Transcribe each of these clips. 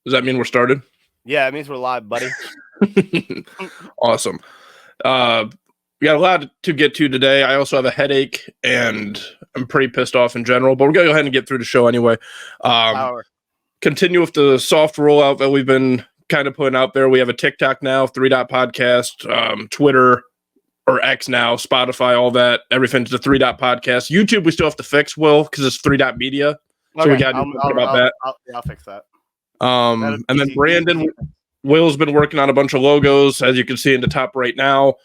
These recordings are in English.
Does that mean we're started? Yeah, it means we're live, buddy. Awesome. We got a lot to get to today. I also have a headache, and I'm pretty pissed off in general, but we're going to go ahead and get through the show anyway. Continue with the soft rollout that we've been kind of putting out there. We have a TikTok now, 3 Dot Podcast, Twitter, or X now, Spotify, all that. Everything's the 3 Dot Podcast. YouTube, we still have to fix, Will, because it's 3 Dot Media. So we got to do something about that. I'll fix that. And then Brandon, Will's been working on a bunch of logos, as you can see in the top right now.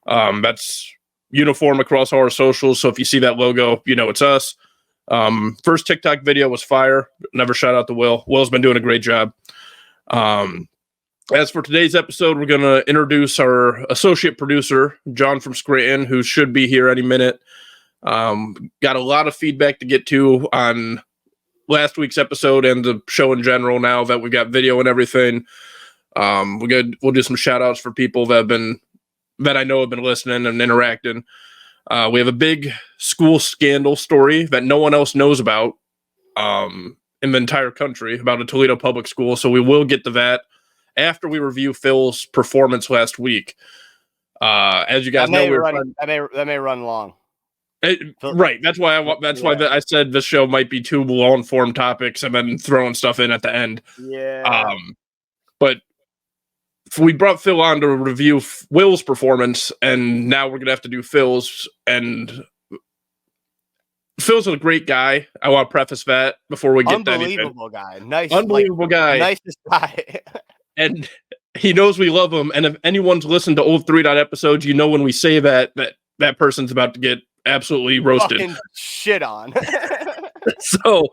That's uniform across all our socials. So if you see that logo, you know it's us. First TikTok video was fire. Never shout out to Will. Will's been doing a great job. As for today's episode, we're going to introduce our associate producer, John from Scranton, who should be here any minute. Got a lot of feedback to get to on last week's episode and the show in general now that we've got video and everything. We'll do some shout outs for people that I know have been listening and interacting. We have a big school scandal story that no one else knows about in the entire country about a Toledo public school. So we will get to that after we review Phil's performance last week. As you guys know, that may run long. Right. That's why I said this show might be 2 well-informed topics and then throwing stuff in at the end. Yeah. But we brought Phil on to review Will's performance, and now we're going to have to do Phil's. And Phil's a great guy. I want to preface that before we get to anything. Unbelievable guy. Nice. Unbelievable guy. Nicest guy. And he knows we love him. And if anyone's listened to old 3 Dot episodes, you know when we say that person's about to get absolutely roasted. Fucking shit on. So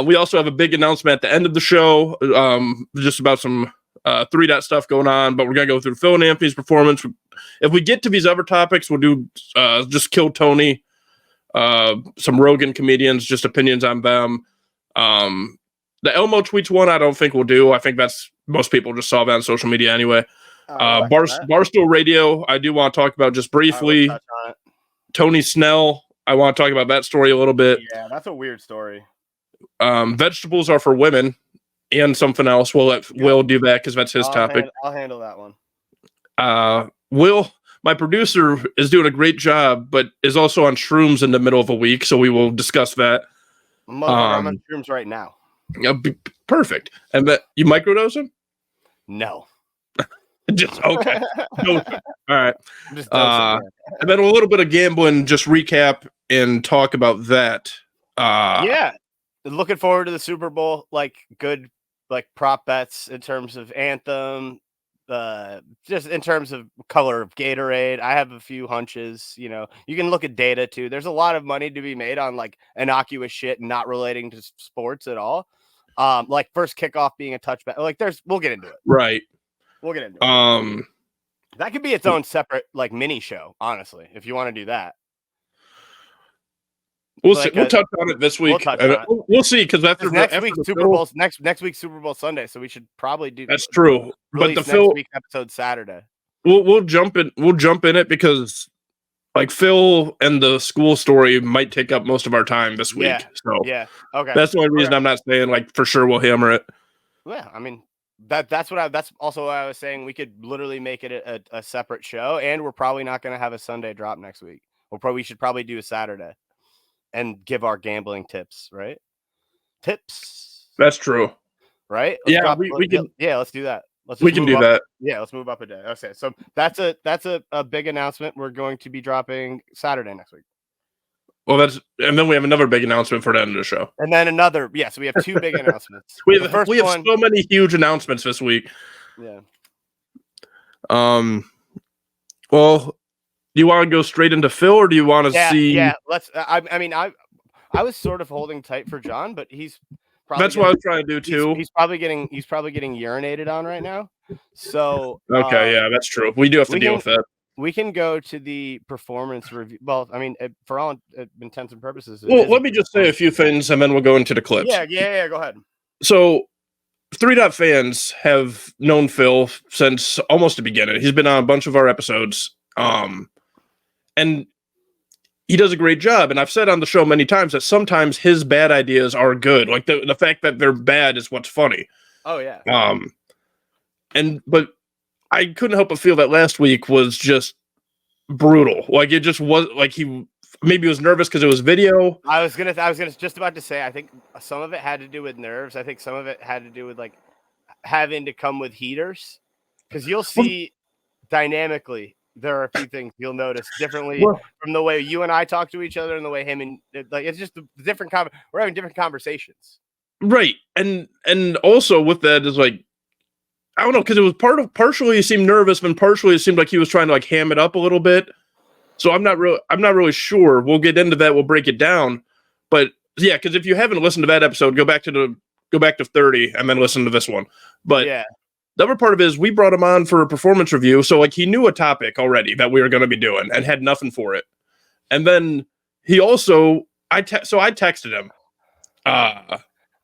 we also have a big announcement at the end of the show, just about some 3 Dot stuff going on, but we're going to go through Phil and Anthony's performance. If we get to these other topics, we'll do just Kill Tony, some Rogan comedians, just opinions on them. The Elmo tweets one, I don't think we'll do. I think that's most people just saw that on social media anyway. Barstool Radio, I do want to talk about just briefly. Tony Snell, I want to talk about that story a little bit. Yeah, that's a weird story. Vegetables are for women and something else. We'll let Will do that because that's his topic. I'll handle that one. Will, my producer, is doing a great job, but is also on shrooms in the middle of a week, so we will discuss that. I'm on shrooms right now. Perfect. And that you microdose him? No. Just okay. No. All right. And then a little bit of gambling, just recap and talk about that. Yeah. Looking forward to the Super Bowl, good prop bets in terms of anthem, just in terms of color of Gatorade. I have a few hunches, you can look at data too. There's a lot of money to be made on innocuous shit not relating to sports at all. First kickoff being a touchback. We'll get into it. Right. We'll get into it. That could be its own separate mini show, honestly, if you want to do that. We'll see. We'll touch on it this week. We'll see because after next week's Super Bowl, next week's Super Bowl Sunday, so we should probably do. That's true. But the Phil week episode Saturday. We'll jump in. We'll jump in it because Phil and the school story might take up most of our time this week. Yeah. Okay. That's the only reason I'm not saying for sure we'll hammer it. Yeah, I mean that's also what I was saying. We could literally make it a separate show, and we're probably not going to have a Sunday drop next week. We should probably do a Saturday and give our gambling tips, right? Tips. That's true. Right? We can. Yeah, let's do that. We can do that. Yeah, let's move up a day. Okay, so that's a big announcement. We're going to be dropping Saturday next week. Well, and then we have another big announcement for the end of the show. And then another, so we have 2 big announcements. we have so many huge announcements this week. Yeah. Well, do you want to go straight into Phil, or do you want to see? Yeah, let's. I was sort of holding tight for John, but he's probably. That's what I was trying to do too. He's probably getting urinated on right now. So. Okay, yeah, that's true. We do have to deal with that. We can go to the performance review. Well, for all intents and purposes. Well, let me just say a few things, and then we'll go into the clips. Yeah. Go ahead. So, 3 Dot fans have known Phil since almost the beginning. He's been on a bunch of our episodes, and he does a great job. And I've said on the show many times that sometimes his bad ideas are good. The fact that they're bad is what's funny. Oh yeah. But I couldn't help but feel that last week was just brutal. Like it just was like he maybe was nervous because it was video. I was gonna just about to say, I think some of it had to do with nerves. I think some of it had to do with like having to come with heaters, because you'll see dynamically there are a few things you'll notice differently from the way you and I talk to each other and the way him and like it's just a different we're having different conversations. Right. And also with that is like I don't know, because it was partially he seemed nervous, and partially it seemed like he was trying to like ham it up a little bit. So I'm not really sure. We'll get into that. We'll break it down. But yeah, because if you haven't listened to that episode, go back to 30 and then listen to this one. But yeah, the other part of it is we brought him on for a performance review. So like he knew a topic already that we were going to be doing and had nothing for it. And then he also I texted him.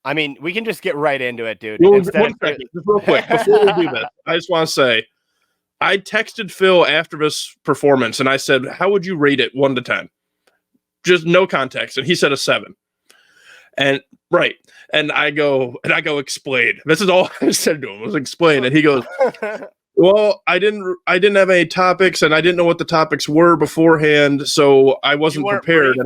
I mean, we can just get right into it, dude. Well, one second, just real quick before we do this, I just want to say I texted Phil after this performance and I said, "How would you rate it 1 to 10?" Just no context, and he said a 7. And right, and I go explain. This is all I said to him was explain, and he goes, "Well, I didn't have any topics, and I didn't know what the topics were beforehand, so I wasn't prepared."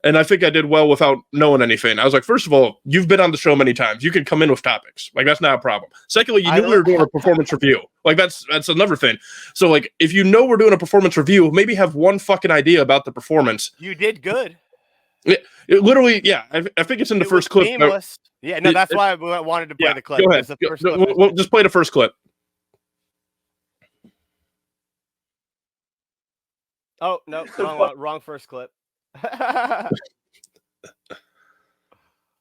And I think I did well without knowing anything. I was like, first of all, you've been on the show many times. You can come in with topics. Like, that's not a problem. Secondly, you knew we were doing a performance review. Like, that's another thing. So, like, if you know we're doing a performance review, maybe have one fucking idea about the performance. You did good. It literally, yeah. I think it's in the first clip. Yeah, no, that's why I wanted to play the clip. Go ahead. We'll just play the first clip. Oh, no, wrong first clip.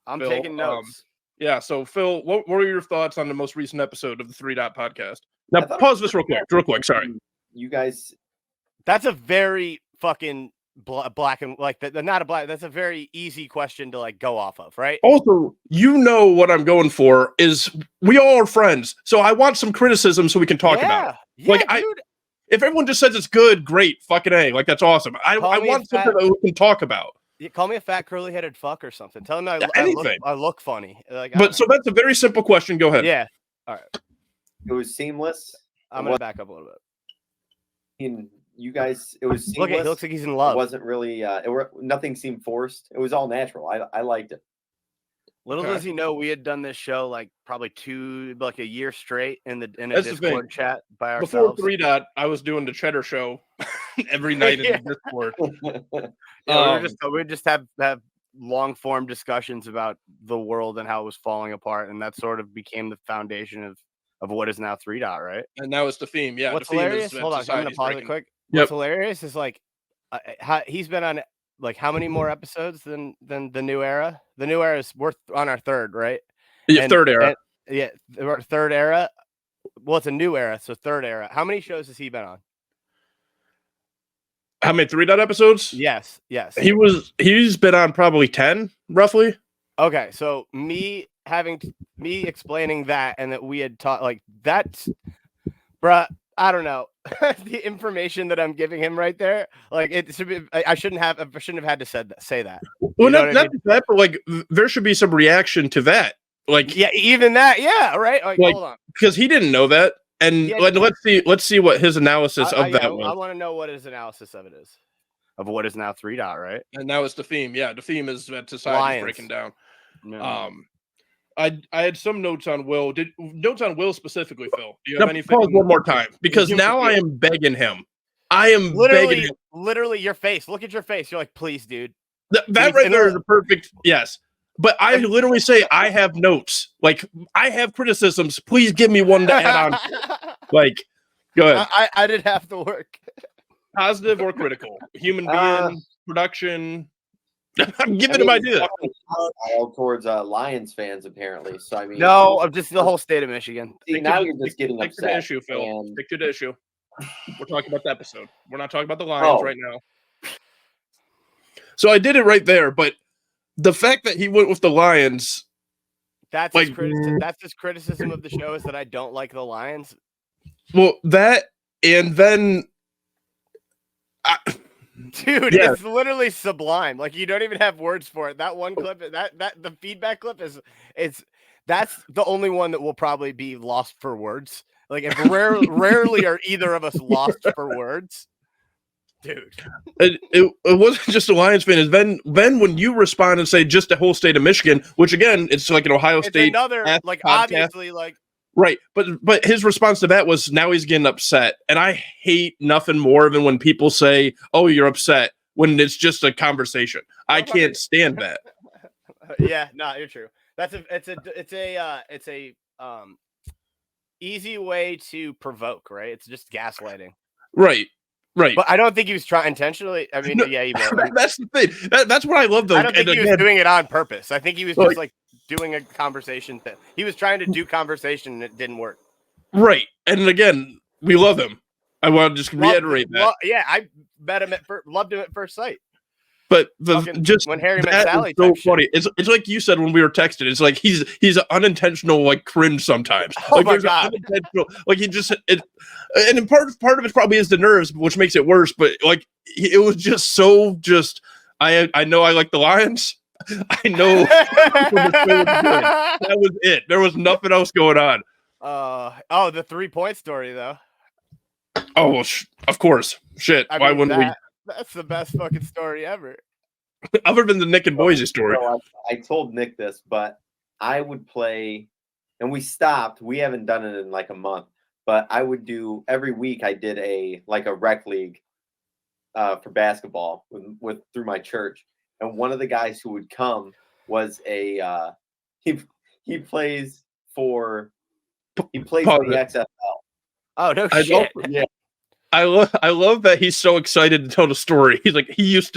I'm Phil, taking notes. Yeah, so Phil, what were your thoughts on the most recent episode of the 3 Dot podcast? Now pause this real quick. Sorry. You guys, that's a very fucking black and like not a black. That's a very easy question to like go off of, right? Also, you know what I'm going for is we all are friends, so I want some criticism so we can talk about it. Yeah, like dude. If everyone just says it's good, great, fucking A. Like, that's awesome. I want something that we can talk about. You call me a fat curly-headed fuck or something. Tell me I look funny. Like, so that's a very simple question. Go ahead. Yeah. All right. It was seamless. I'm going to back up a little bit. You guys, it was seamless. Look, he looks like he's in love. It wasn't really, nothing seemed forced. It was all natural. I liked it. Little does he know we had done this show like probably a year straight in a Discord chat by ourselves. Before 3 Dot, I was doing the Cheddar Show every night in the Discord. We just have long form discussions about the world and how it was falling apart, and that sort of became the foundation of what is now 3 Dot, right? And now it's the theme. Yeah. What's hilarious? Hold on, I'm gonna pause it quick. What's hilarious is like he's been on like how many more episodes than the new era? The new era we're on our third, right? Yeah, third era. Third era. Well, it's a new era, so third era. How many shows has he been on? How many 3 Dot episodes? Yes. He's been on probably 10, roughly. Okay, so me explaining that and that we had taught like that's, bruh. I don't know the information that I'm giving him right there. Like it should be. I shouldn't have had to say that. Well, not that, but like there should be some reaction to that. Like even that. Yeah, right. Like hold on, because he didn't know that, and let's see what his analysis of that was. I want to know what his analysis of it is, of what is now 3 Dot, right? And now it's the theme. Yeah, the theme is that society is breaking down. No. I had some notes on Will. Notes on Will specifically, Phil? Do you have anything? Pause one more time, because now I am begging him. I am begging him. Literally, your face. Look at your face. You're like, please, dude. That right there is a perfect yes. But I literally say I have notes. Like I have criticisms. Please give me one to add on. Like, go ahead. I did half the work. Positive or critical? Human being, production. I'm giving him ideas. Towards Lions fans, apparently. So I mean, no, I'm just the whole state of Michigan. Now you're just getting upset. Stick to the issue, Phil. Stick to the issue. We're talking about the episode. We're not talking about the Lions right now. So I did it right there, but the fact that he went with the Lions, that's his criticism. That's his criticism of the show is that I don't like the Lions. Well, that and then. Dude, Yeah. it's literally sublime. Like you don't even have words for it. That one clip, that the feedback clip that's the only one that will probably be lost for words. Like if rarely are either of us lost for words. Dude. It wasn't just a Lions fan. Is then when you respond and say just the whole state of Michigan, which again, it's like an Ohio It's State another like podcast. obviously like Right, but his response to that was now he's getting upset, and I hate nothing more than when people say, "Oh, you're upset," when it's just a conversation. I can't stand that. Yeah, no, you're true. It's a easy way to provoke, right? It's just gaslighting. Right. But I don't think he was trying intentionally. I mean, No, yeah, he was. that's the thing. That's what I love, though. I don't think he was doing it on purpose. I think he was just like doing a conversation thing. He was trying to do conversation and it didn't work. Right. And again, we love him. I want to just reiterate that. Yeah, I met him loved him at first sight. But just when Harry met Sally, so funny. It's like you said when we were texting. It's like he's an unintentional like cringe sometimes. Oh like, my god! Like he just and part of it probably is the nerves, which makes it worse. But like it was just so just. I know I like the Lions. I know that was it. There was nothing else going on. The 3-point story though. Oh well, of course. Shit. Why wouldn't we? That's the best fucking story ever. Other than the Nick and Boise story. I told Nick this, but I would play, and we stopped. We haven't done it in like a month, but I would do every week. I did a rec league for basketball with through my church, and one of the guys who would come was he plays for the XFL. Oh no shit! Yeah. I love that he's so excited to tell the story. He's like he's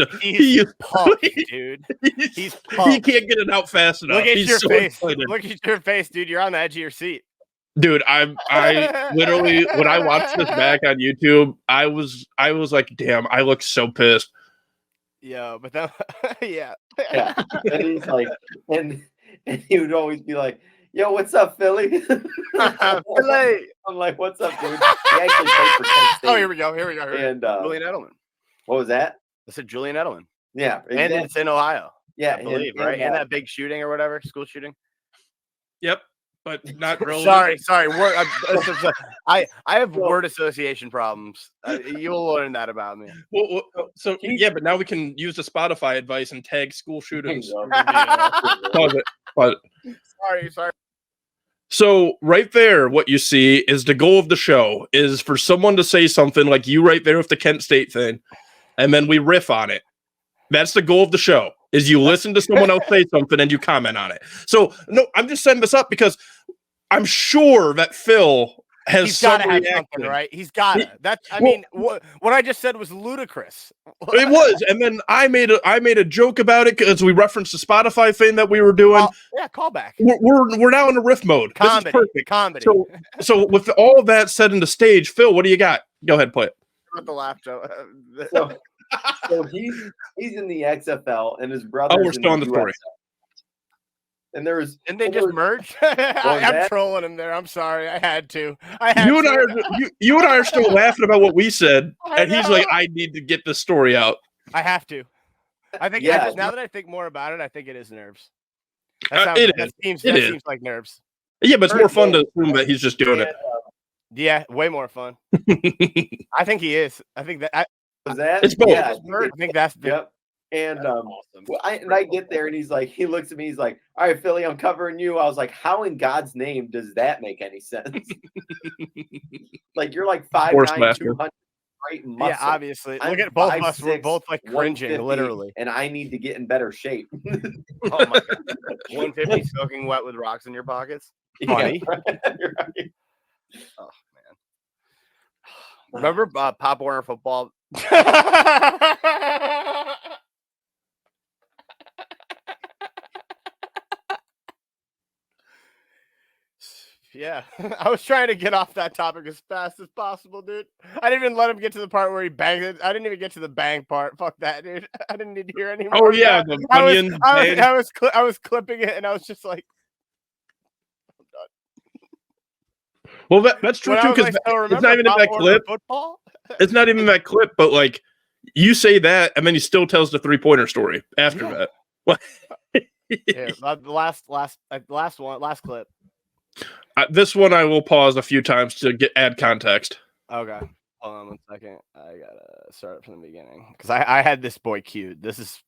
pumped, dude. He's pumped. He can't get it out fast enough. Look at he's your so face. excited. Look at your face, dude. You're on the edge of your seat. Dude, I literally when I watched this back on YouTube, I was like, damn, I look so pissed. Yeah, but that yeah. And he's like, and he would always be like, "Yo, what's up, Philly?" Philly. I'm like, "What's up, dude?" He actually played for Kent State. Oh, here we go. And Julian Edelman. What was that? I said Julian Edelman. Yeah, exactly. And it's in Ohio. Yeah, I believe, right? And that big shooting or whatever, school shooting. Yep, but not really. Sorry. I have word association problems. You'll learn that about me. Well, so yeah, but now we can use the Spotify advice and tag school shootings. Pause it. Sorry. So right there, what you see is the goal of the show is for someone to say something like you right there with the Kent State thing, and then we riff on it. That's the goal of the show, is you listen to someone else say something and you comment on it. So, no, I'm just setting this up because I'm sure that Phil has got to have something, right? He's got to. What I just said was ludicrous. It was, and then I made a joke about it because we referenced the Spotify thing that we were doing. Yeah, callback. We're now in the riff mode. Comedy, this is perfect. Comedy. So with all of that set in the stage, Phil, what do you got? Go ahead, play it. With the laugh joke. So he's in the XFL, and his brother. Oh, we're still on the story. And there's and they just merged. I'm trolling him there. I'm sorry. I had to. You and I are still laughing about what we said, and he's like, "I need to get the story out." I have to. I think. Yeah. Now that I think more about it, I think it is nerves. That seems like nerves. Yeah, but it's more fun to assume that he's just doing it. Yeah, way more fun. I think he is. I think that. It's both. Yeah, I think that's. Yep. And awesome. I get there and he looks at me, he's like, "All right, Philly, I'm covering you." I was like, "How in God's name does that make any sense?" Like you're like 5'9", 200 great muscle. Yeah, obviously. Look at both of us. We're both like cringing, literally. And I need to get in better shape. Oh my god. 150 soaking wet with rocks in your pockets. Funny. Yeah, right. Oh man. Remember Pop Warner football? Yeah, I was trying to get off that topic as fast as possible, dude. I didn't even let him get to the part where he banged it. I didn't even get to the bang part. Fuck that, dude. I didn't need to hear any more. Oh yeah, the onion. I was clipping it, and I was just like, I'm done. Well, that's true too, because it's not even in that clip. Football? It's not even that clip, but like You say that, and then he still tells the 3-pointer story after that. What? Yeah, the last clip. This one I will pause a few times to add context. Okay, hold on 1 second. I gotta start from the beginning because I had this boy queued. This is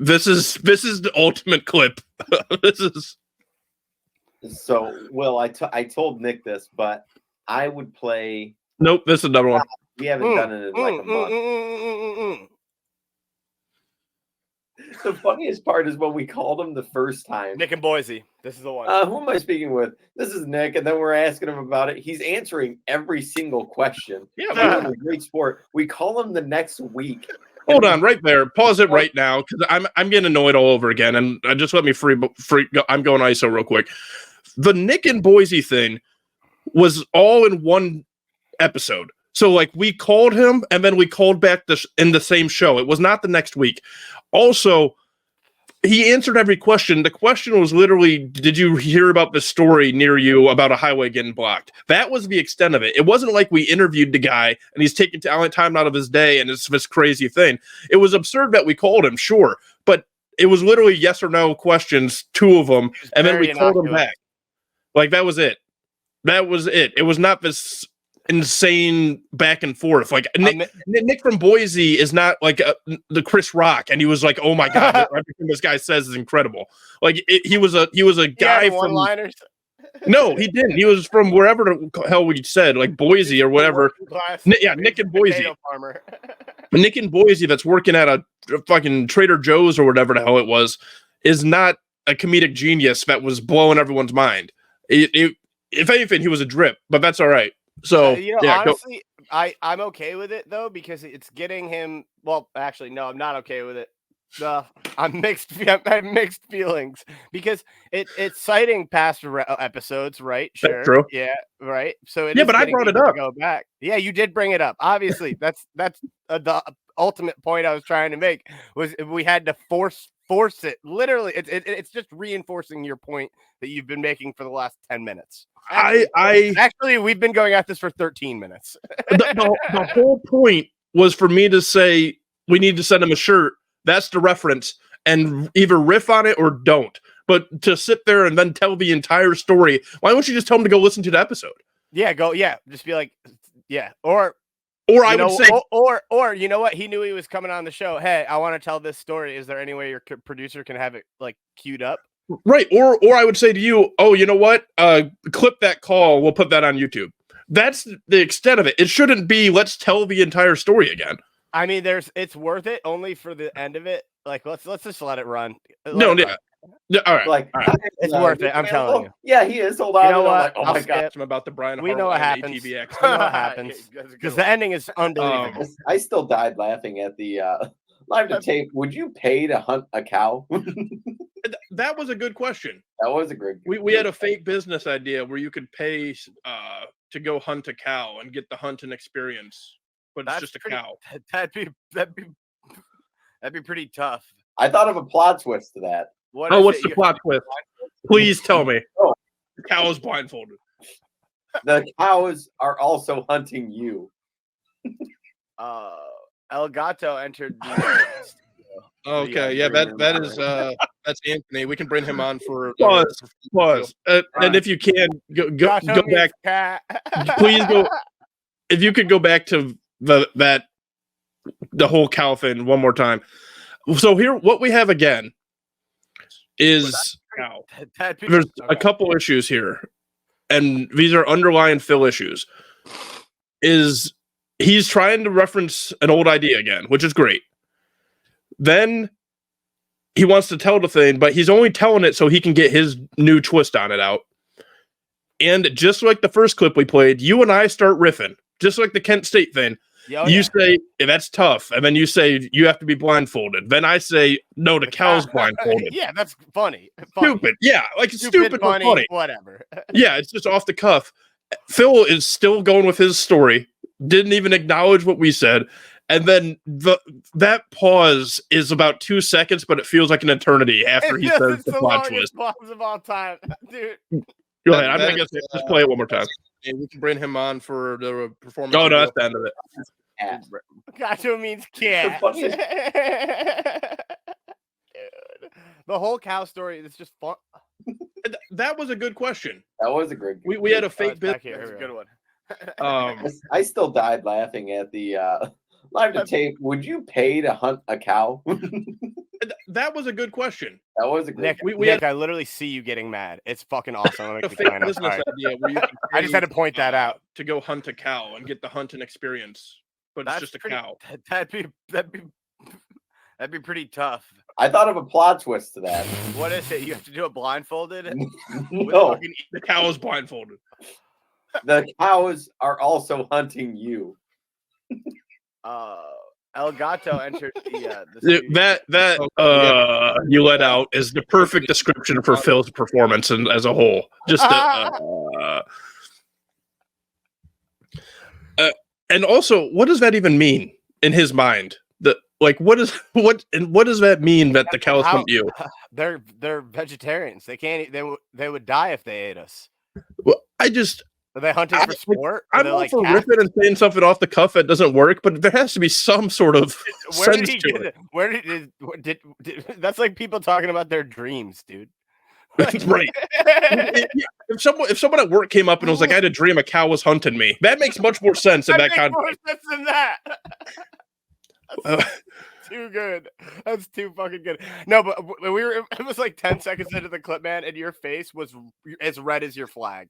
the ultimate clip. This is. So, Will, I told Nick this, but I would play. Nope, this is another one. We haven't done it in like a month. The funniest part is when we called him the first time. Nick and Boise. This is the one. Who am I speaking with? This is Nick, and then we're asking him about it. He's answering every single question. Yeah, a great sport. We call him the next week. Hold on, right there. Pause it right now because I'm getting annoyed all over again, and just let me free. I'm going ISO real quick. The Nick and Boise thing was all in one episode. So, like, we called him, and then we called back in the same show. It was not the next week. Also, he answered every question. The question was literally, did you hear about the story near you about a highway getting blocked? That was the extent of it. It wasn't like we interviewed the guy, and he's taking time out of his day, and it's this crazy thing. It was absurd that we called him, sure, but it was literally yes or no questions, 2 of them, and then we called him back. Like, that was it. That was it. It was not this insane back and forth. Like Nick from Boise is not like the Chris Rock, and he was like, "Oh my god, everything this guy says is incredible." Like he was a guy from one-liners. No, he didn't. He was from wherever the hell we said, like Boise or whatever. Nick and Boise. Nick and Boise, that's working at a fucking Trader Joe's or whatever the hell it was, is not a comedic genius that was blowing everyone's mind. If anything, he was a drip, but that's all right. So honestly, I'm okay with it though because it's getting him. Well, actually, no, I'm not okay with it. I'm mixed. I have mixed feelings because it's citing past episodes, right? Sure. That's true. Yeah, right. So but I brought it up. Go back. Yeah, you did bring it up. Obviously, that's the ultimate point I was trying to make was we had to force it. Literally, it's just reinforcing your point that you've been making for the last 10 minutes. Actually, we've been going at this for 13 minutes. the whole point was for me to say we need to send him a shirt. That's the reference, and either riff on it or don't. But to sit there and then tell the entire story, why don't you just tell him to go listen to the episode? Yeah, go. Yeah, just be like, yeah, or I would say, or you know what? He knew he was coming on the show. Hey, I want to tell this story. Is there any way your producer can have it like queued up? Right. Or I would say to you, oh, you know what? Clip that call. We'll put that on YouTube. That's the extent of it. It shouldn't be, let's tell the entire story again. I mean, it's worth it only for the end of it. Like, let's just let it run. Yeah, all right. Like, all right. It's worth it. I'm telling you. Yeah, he is. Hold on. You know what? Like, oh my god. About the Brian. We know what happens. We know what happens because the ending is unbelievable. I still died laughing at the live to tape. Would you pay to hunt a cow? That was a good question. That was a great. We had a fake business idea where you could pay to go hunt a cow and get the hunting experience, but it's just a cow. That'd be pretty tough. I thought of a plot twist to that. What's the plot twist? Please tell me. The cow is blindfolded. The cows are also hunting you. El Gato entered. Okay, yeah, that is that's Anthony. We can bring him on for pause. And if you can go back, please go. If you could go back to the whole cow thing one more time. So here, what we have again is there's a couple issues here, and these are underlying Phil issues. Is he's trying to reference an old idea again, which is great. Then he wants to tell the thing, but he's only telling it so he can get his new twist on it out. And just like the first clip we played, you and I start riffing, just like the Kent State thing. You say, that's tough. And then you say, you have to be blindfolded. Then I say, no, the cow's blindfolded. Yeah, that's funny. Stupid. Yeah, like stupid funny, but funny. Whatever. Yeah, it's just off the cuff. Phil is still going with his story. Didn't even acknowledge what we said. And then that pause is about 2 seconds, but it feels like an eternity after he says the plot twist. Pause of all time, dude. Go ahead. I'm gonna just play it one more time. And we can bring him on for the performance. Oh no, that's the end of it. cat. Gacho means cat. The funniest- Dude, the whole cow story is just fun. That was a good question. That was a great. We had a Oh, fake it's back bit. here. That's a good one. I still died laughing at the live to tape. Would you pay to hunt a cow? That was a good question. That was a great. Nick, We Nick, I literally see you getting mad. It's fucking awesome. I'm A gonna keep fake playing. I'm business sorry. idea where you can I just had to pay, point that out. to go hunt a cow and get the hunting experience, but That's it's just a pretty- cow. That'd be pretty tough. I thought of a plot twist to that. What is it? You have to do it blindfolded. No, The cow is blindfolded. the cows are also hunting you. El Gato entered the That you let out is the perfect description for Phil's performance and as a whole. Just and also, what does that even mean in his mind? What does that mean that the cows hunt you? They're vegetarians. They can't. They would die if they ate us. Well, Are they hunting for sport? Are I'm they all like for cats? ripping and saying something off the cuff that doesn't work, but there has to be some sort of Where did sense he to get it. it? Where did that's like people talking about their dreams, dude. Right. If someone at work came up and was like, I had a dream a cow was hunting me, that makes much more sense in that makes more context. sense than that. That's too good. That's too fucking good. No, but it was like 10 seconds into the clip, man, and your face was as red as your flag.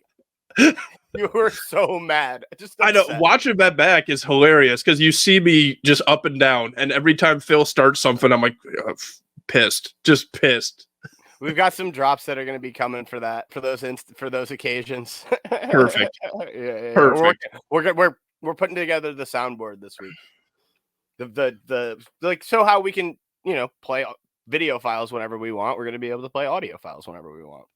You were so mad. I know. Watching that back is hilarious because you see me just up and down, and every time Phil starts something, I'm like pissed, just pissed. We've got some drops that are going to be coming for that, for those occasions. Perfect. Yeah. Perfect. We're putting together the soundboard this week. The so how we can play video files whenever we want. We're going to be able to play audio files whenever we want.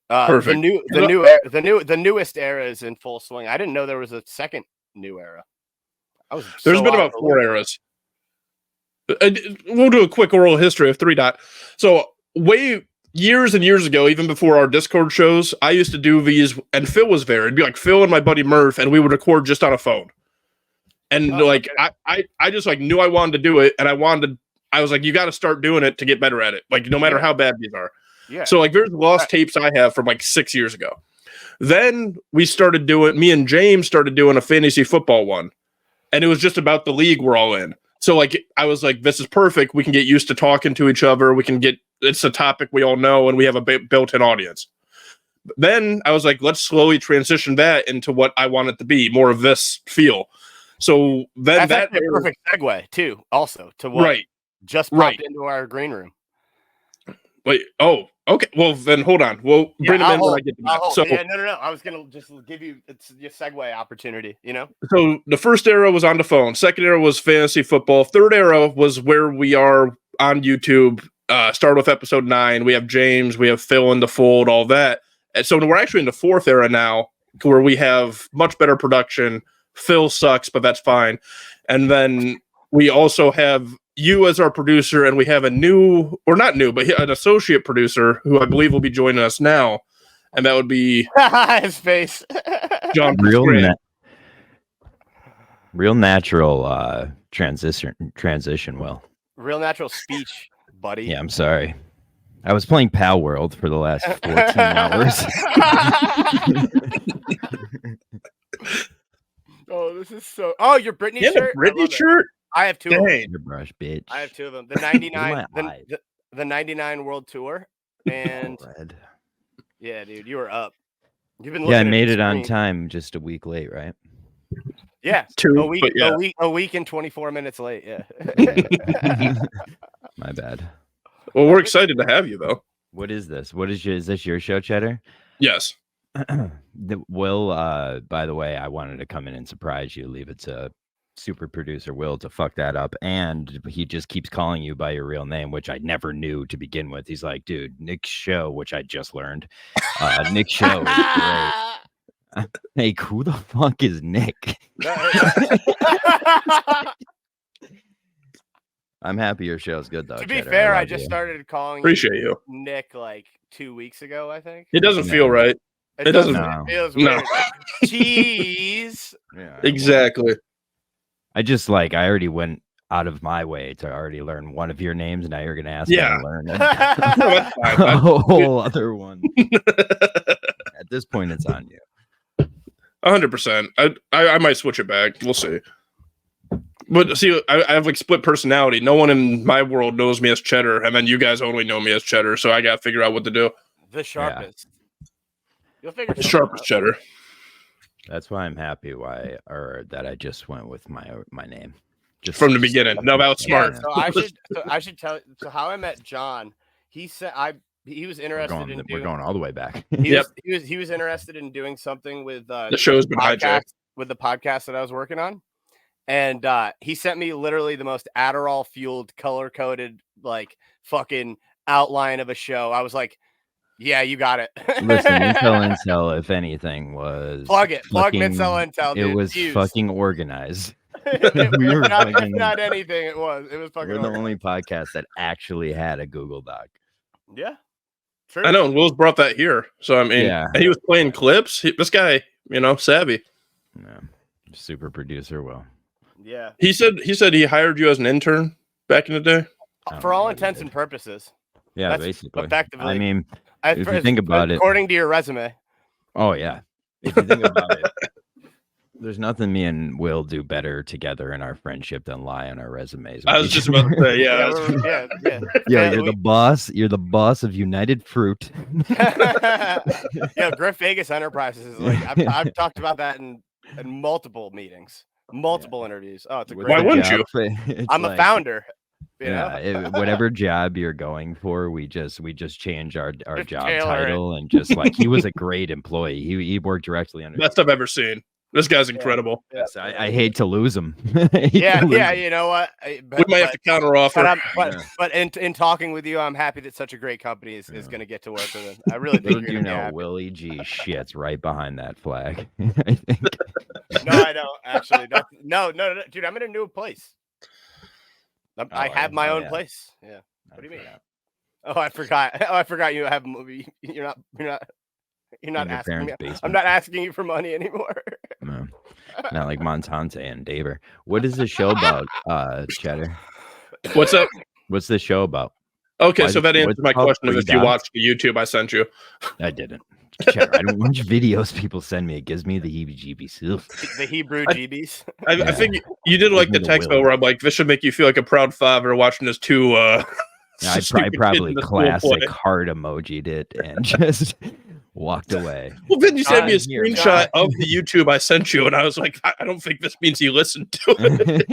Perfect. The newest era is in full swing. I didn't know there was a second new era. There's been about 4 eras. We'll do a quick oral history of 3 Dot. So years and years ago, even before our Discord shows, I used to do these, and Phil was there. It'd be like Phil and my buddy Murph, and we would record just on a phone. And I just knew I wanted to do it, and I was like, you got to start doing it to get better at it. Like no matter how bad these are. Yeah. So there's lost tapes I have from 6 years ago. Then me and James started doing a fantasy football one, and it was just about the league we're all in. So I was like, this is perfect. We can get used to talking to each other. It's a topic we all know, and we have a built-in audience. Then I was like, let's slowly transition that into what I want it to be, more of this feel. So then that's a perfect segue too, also to what just popped into our green room. Wait, okay. Well, then hold on. We'll bring them in when I get to that. So, no. I was gonna just give you your segue opportunity. So the first era was on the phone. Second era was fantasy football. Third era was where we are on YouTube. Start with episode 9. We have James. We have Phil in the fold. All that. And so we're actually in the 4th era now, where we have much better production. Phil sucks, but that's fine. And then we also have you as our producer, and we have an associate producer who I believe will be joining us now, and that would be his face. John. Real natural transition. Will real natural speech, buddy. Yeah, I'm sorry. I was playing Pal World for the last 14 hours. Oh, this is so. Oh, your Britney shirt. Britney shirt. I have 2 of them. Your brush, bitch. I have 2 of them. The 99, the 99 World Tour, and yeah, dude, you were up. You've been. I made it on time, just a week late, right? Yeah, 2 a week and 24 minutes late. Yeah. My bad. Well, we're excited to have you, though. What is this? Is this your show, Cheddar? Yes. Will, by the way, I wanted to come in and surprise you. Leave it to super producer Will to fuck that up. And he just keeps calling you by your real name, which I never knew to begin with. He's like, dude, Nick's show, which I just learned. Nick's show is great. Hey, who the fuck is Nick? I'm happy your show's good, though. To be Cheddar. fair, I just started calling you Nick 2 weeks ago, I think. It doesn't feel right. It doesn't. It feels weird. Cheese. Yeah, exactly. I just like I already went out of my way to already learn one of your names. Now you're gonna ask me Yeah. to learn No, that's fine. a whole other one. At this point, it's on you. 100%. I might switch it back. We'll see. But see, I have like split personality. No one in my world knows me as Cheddar, and then you guys only know me as Cheddar. So I got to figure out what to do. The sharpest. You'll figure The something sharpest out. Cheddar. That's why I'm happy that I just went with my name. Just From the beginning. No, that was Yeah, smart. so I should tell. So how I met John, he said he was interested we're going all the way back. He was interested in doing something with The show's been hijacked. with the podcast that I was working on, and he sent me literally the most Adderall fueled, color coded, like fucking outline of a show. I was like, yeah, you got it. Listen, Intel, if anything, was plug fucking, Mincel Intel. Dude. It was Fuse. fucking organized. we were not, fucking- not anything. It was fucking. We're the organized. only podcast that actually had a Google Doc. Yeah. True. I know, and Will's brought that here. So I mean, Yeah. and he was playing clips. This guy, savvy. Yeah. Super producer Will. Yeah. He said he hired you as an intern back in the day. For all intents and purposes. Yeah, That's basically. effectively. I mean, if you think about it, according to your resume. oh yeah. If you think about it, there's nothing me and Will do better together in our friendship than lie on our resumes. I was just about to say, yeah. Yeah. Yeah, you're the boss. You're the boss of United Fruit. Yeah, Griff Vegas Enterprises is like I've talked about that in multiple meetings, multiple interviews. Oh, it's a With great. Why the wouldn't job, you? it's I'm a like- founder. You know? Whatever job you're going for, we just change our Just job tailor it. title and just like he was a great employee. He worked directly under. Best I've ever seen. This guy's incredible. Yeah. So I hate to lose him. I hate Yeah, to lose yeah. him. You know what? We might have to counter offer. But in talking with you, I'm happy that such a great company is going to get to work with him. I really think Little you're do you going to be know, happy. Willie G shits right behind that flag. I think. No, I don't actually. No, dude. I'm in a new place. I have my own yeah. place. Yeah. I What do you mean? forgot. Oh, I forgot. Oh, I forgot you have a movie. You're not In your asking me. parents' basement. I'm not asking you for money anymore. No, not like Montante and Daver. What is the show about, Cheddar? What's up? What's the show about? Okay, Why so is- that answers what's my called question of Three if you Dots? watched the YouTube I sent you. I didn't. Cheddar, I don't watch videos people send me. It gives me the heebie-jeebies. The Hebrew I- GBs. I think you did like the Give me the text will. though, where I'm like, this should make you feel like a proud father watching this two. I stupid kids probably in the school classic play. heart emoji'd it and just walked away. Well, then you sent me a God, here, screenshot God. of the YouTube I sent you, and I was like, I don't think this means you listened to it.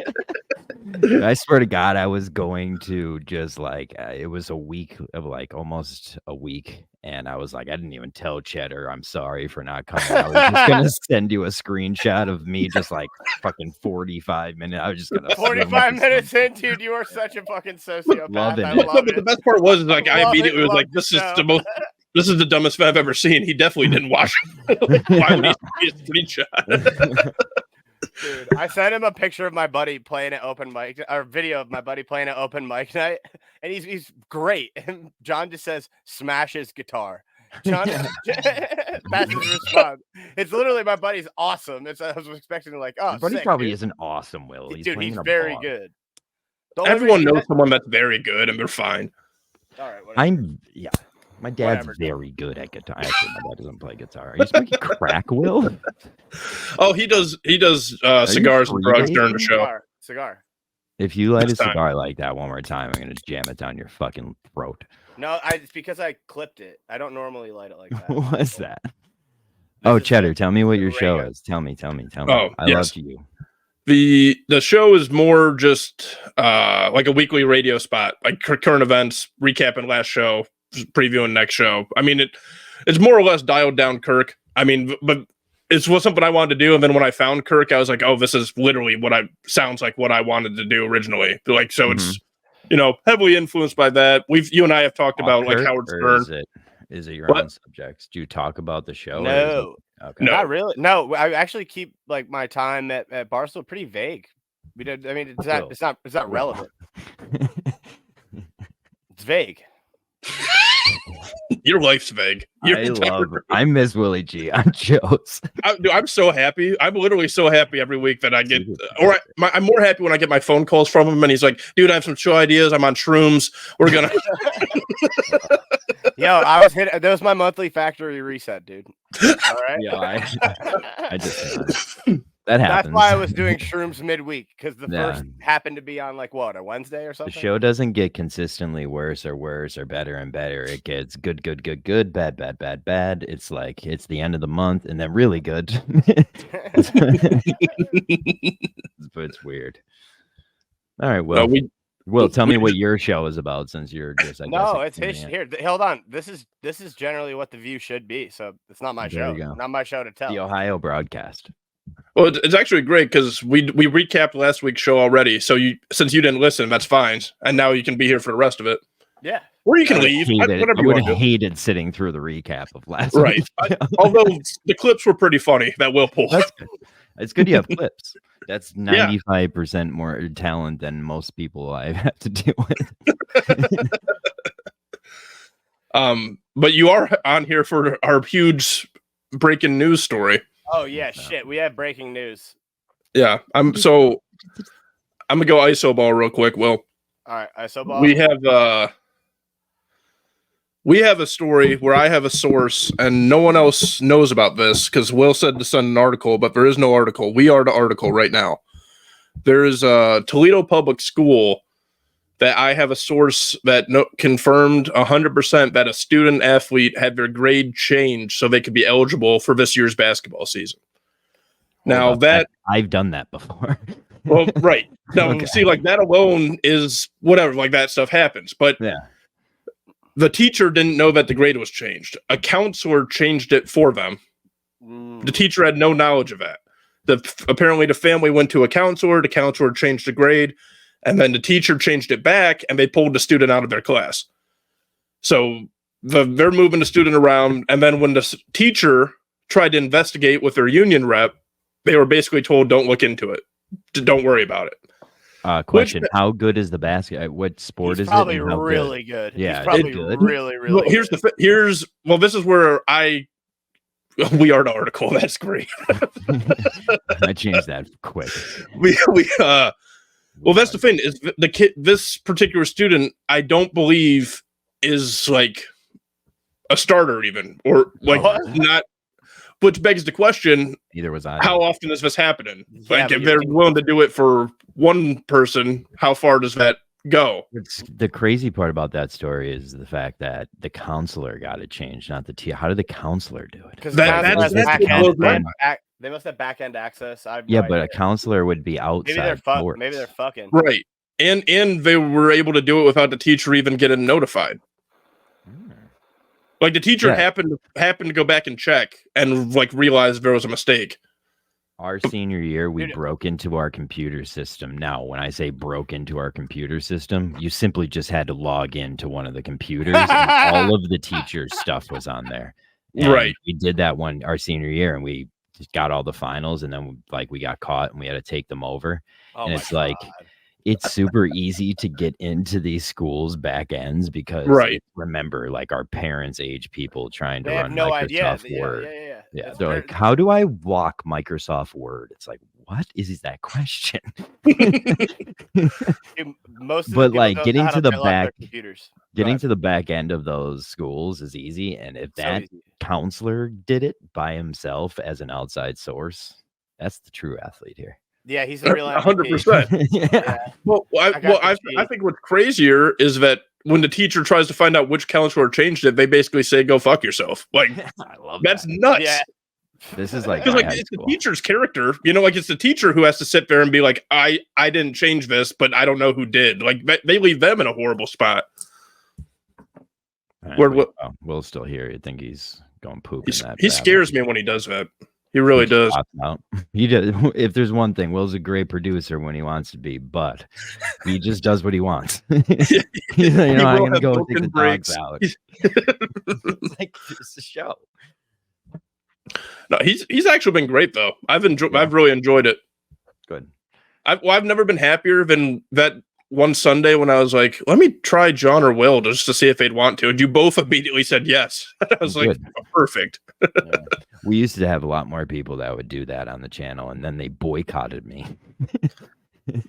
I swear to God, I was going to just like it was a week of like almost a week, and I was like, I didn't even tell Cheddar I'm sorry for not coming. I was just gonna send you a screenshot of me just like fucking 45 minutes. I was just gonna 45 minutes in, dude. You are such a fucking sociopath. Loving I it. No, love but the it. best part was like I Love it, immediately was love like, the this is show. the most. This is the dumbest I've ever seen. He definitely didn't watch it. Why would he send me a screenshot? Dude, I sent him a picture of my buddy playing at open mic, or video of my buddy playing at open mic night, and he's great. And John just says, "Smash his guitar." John, that's his response. It's literally my buddy's awesome. I was expecting like, oh, But he sick, probably dude. isn't awesome, Will. Dude, playing he's in a very bar. good. The only Everyone reason knows someone that's very good, and they're fine. All right, whatever. Yeah. My dad's Whatever. very good at guitar. Actually, my dad doesn't play guitar. Are you smoking crack, Will? Oh, he does you cigars and drugs freebasing? during the show. Cigar. If you light a Next time. cigar like that one more time, I'm gonna jam it down your fucking throat. No, it's because I clipped it. I don't normally light it like that. What's that? Oh, is Cheddar, tell me what your show Rego. is. Tell me. Oh, I yes. love you. The show is more just like a weekly radio spot, like current events, recapping last show, previewing next show. I mean, it's more or less dialed down Kirk. I mean, but it was something I wanted to do, and then when I found Kirk, I was like, oh, this is literally sounds like what I wanted to do originally. Like, so it's heavily influenced by that. You and I have talked about like Kurt, Howard or Stern. Is it your What? own subjects? Do you talk about the show? or is No, it- okay. No. not really. No, I actually keep like my time at Barstool pretty vague. We did. I mean, it's not relevant. It's vague. Your life's vague. I miss Willie G on shows. Dude, I'm so happy. I'm literally so happy every week that I get, I'm more happy when I get my phone calls from him and he's like, dude, I have some show ideas. I'm on shrooms. We're going to. Yo, I was hit. That was my monthly factory reset, dude. All right. Yeah, I just that happens. That's why I was doing shrooms midweek because the first happened to be on like what, a Wednesday or something. The show doesn't get consistently worse or better and better. It gets good, bad. It's like it's the end of the month and then really good. But it's weird. All right, well. Will, tell me what your show is about since you're just. No, it's his. Here, hold on. This is generally what the view should be. So it's not my show. Not my show to tell. The Ohio broadcast. Well, it's actually great because we recapped last week's show already. So since you didn't listen, that's fine. And now you can be here for the rest of it. Yeah. Or you can leave. I would have hated sitting through the recap of last week. Right. Although the clips were pretty funny that Will pulled. That's good. It's good you have clips. That's 95% more talent than most people I have to deal with. But you are on here for our huge breaking news story. Oh yeah, shit. We have breaking news. Yeah, I'm gonna go ISO ball real quick, Will. All right, ISO ball. We have a story where I have a source and no one else knows about this because Will said to send an article, but there is no article. We are the article right now. There is a Toledo public school that I have a source that confirmed 100% that a student athlete had their grade changed so they could be eligible for this year's basketball season. Now that I've done that before. Well, right. Now, see, like that alone is whatever, like that stuff happens. But the teacher didn't know that the grade was changed. A counselor changed it for them. The teacher had no knowledge of that. Apparently the family went to a counselor, the counselor changed the grade, and then the teacher changed it back, and they pulled the student out of their class. So they're moving the student around, and then when the teacher tried to investigate with their union rep, they were basically told, don't look into it. Don't worry about it. Question: how good is the basket? What sport is it? Probably really good. Yeah, he's probably good. Really. Well, this is where we are the article. That's great. I changed that quick. Well, that's the thing is the kid. This particular student, I don't believe is like a starter even, or like not. Which begs the question: neither was I. How often is this happening? Like, if they're willing to do it for one person, how far does that go? The crazy part about that story is the fact that the counselor got it changed, not the teacher. How did the counselor do it? Because they must have back end access. But a counselor would be outside. Maybe they're fucking right, and they were able to do it without the teacher even getting notified. Like the teacher happened to go back and check and like realize there was a mistake. Our senior year, we broke into our computer system. Now, when I say broke into our computer system, you simply just had to log into one of the computers and all of the teacher's stuff was on there. And right. We did that our senior year and we just got all the finals and then we got caught and we had to take them over. And it's God. It's super easy to get into these schools back ends because remember, like our parents' age people trying to run Microsoft Word. Yeah. They're like, how do I walk Microsoft Word? It's like, what is that question? But like getting to the back end of those schools is easy. And if that counselor did it by himself as an outside source, that's the true athlete here. Yeah, he's a real 100%. Yeah. Well, I think what's crazier is that when the teacher tries to find out which counselor changed it, they basically say, "Go fuck yourself." Like, I love that's nuts. Yeah. This is like it's the teacher's character, like it's the teacher who has to sit there and be like, I didn't change this, but I don't know who did. Like they leave them in a horrible spot. Will's still here. You think he's going poop? He scares me when he does that. He really does. He does. If there's one thing, Will's a great producer when he wants to be, but he just does what he wants. I'm gonna go take the dogs out. Like it's a show. No, he's actually been great though. I've really enjoyed it. Good. I've never been happier than that one Sunday when I was like, let me try John or Will just to see if they'd want to. And you both immediately said yes. I was like, perfect. Yeah. We used to have a lot more people that would do that on the channel, and then they boycotted me.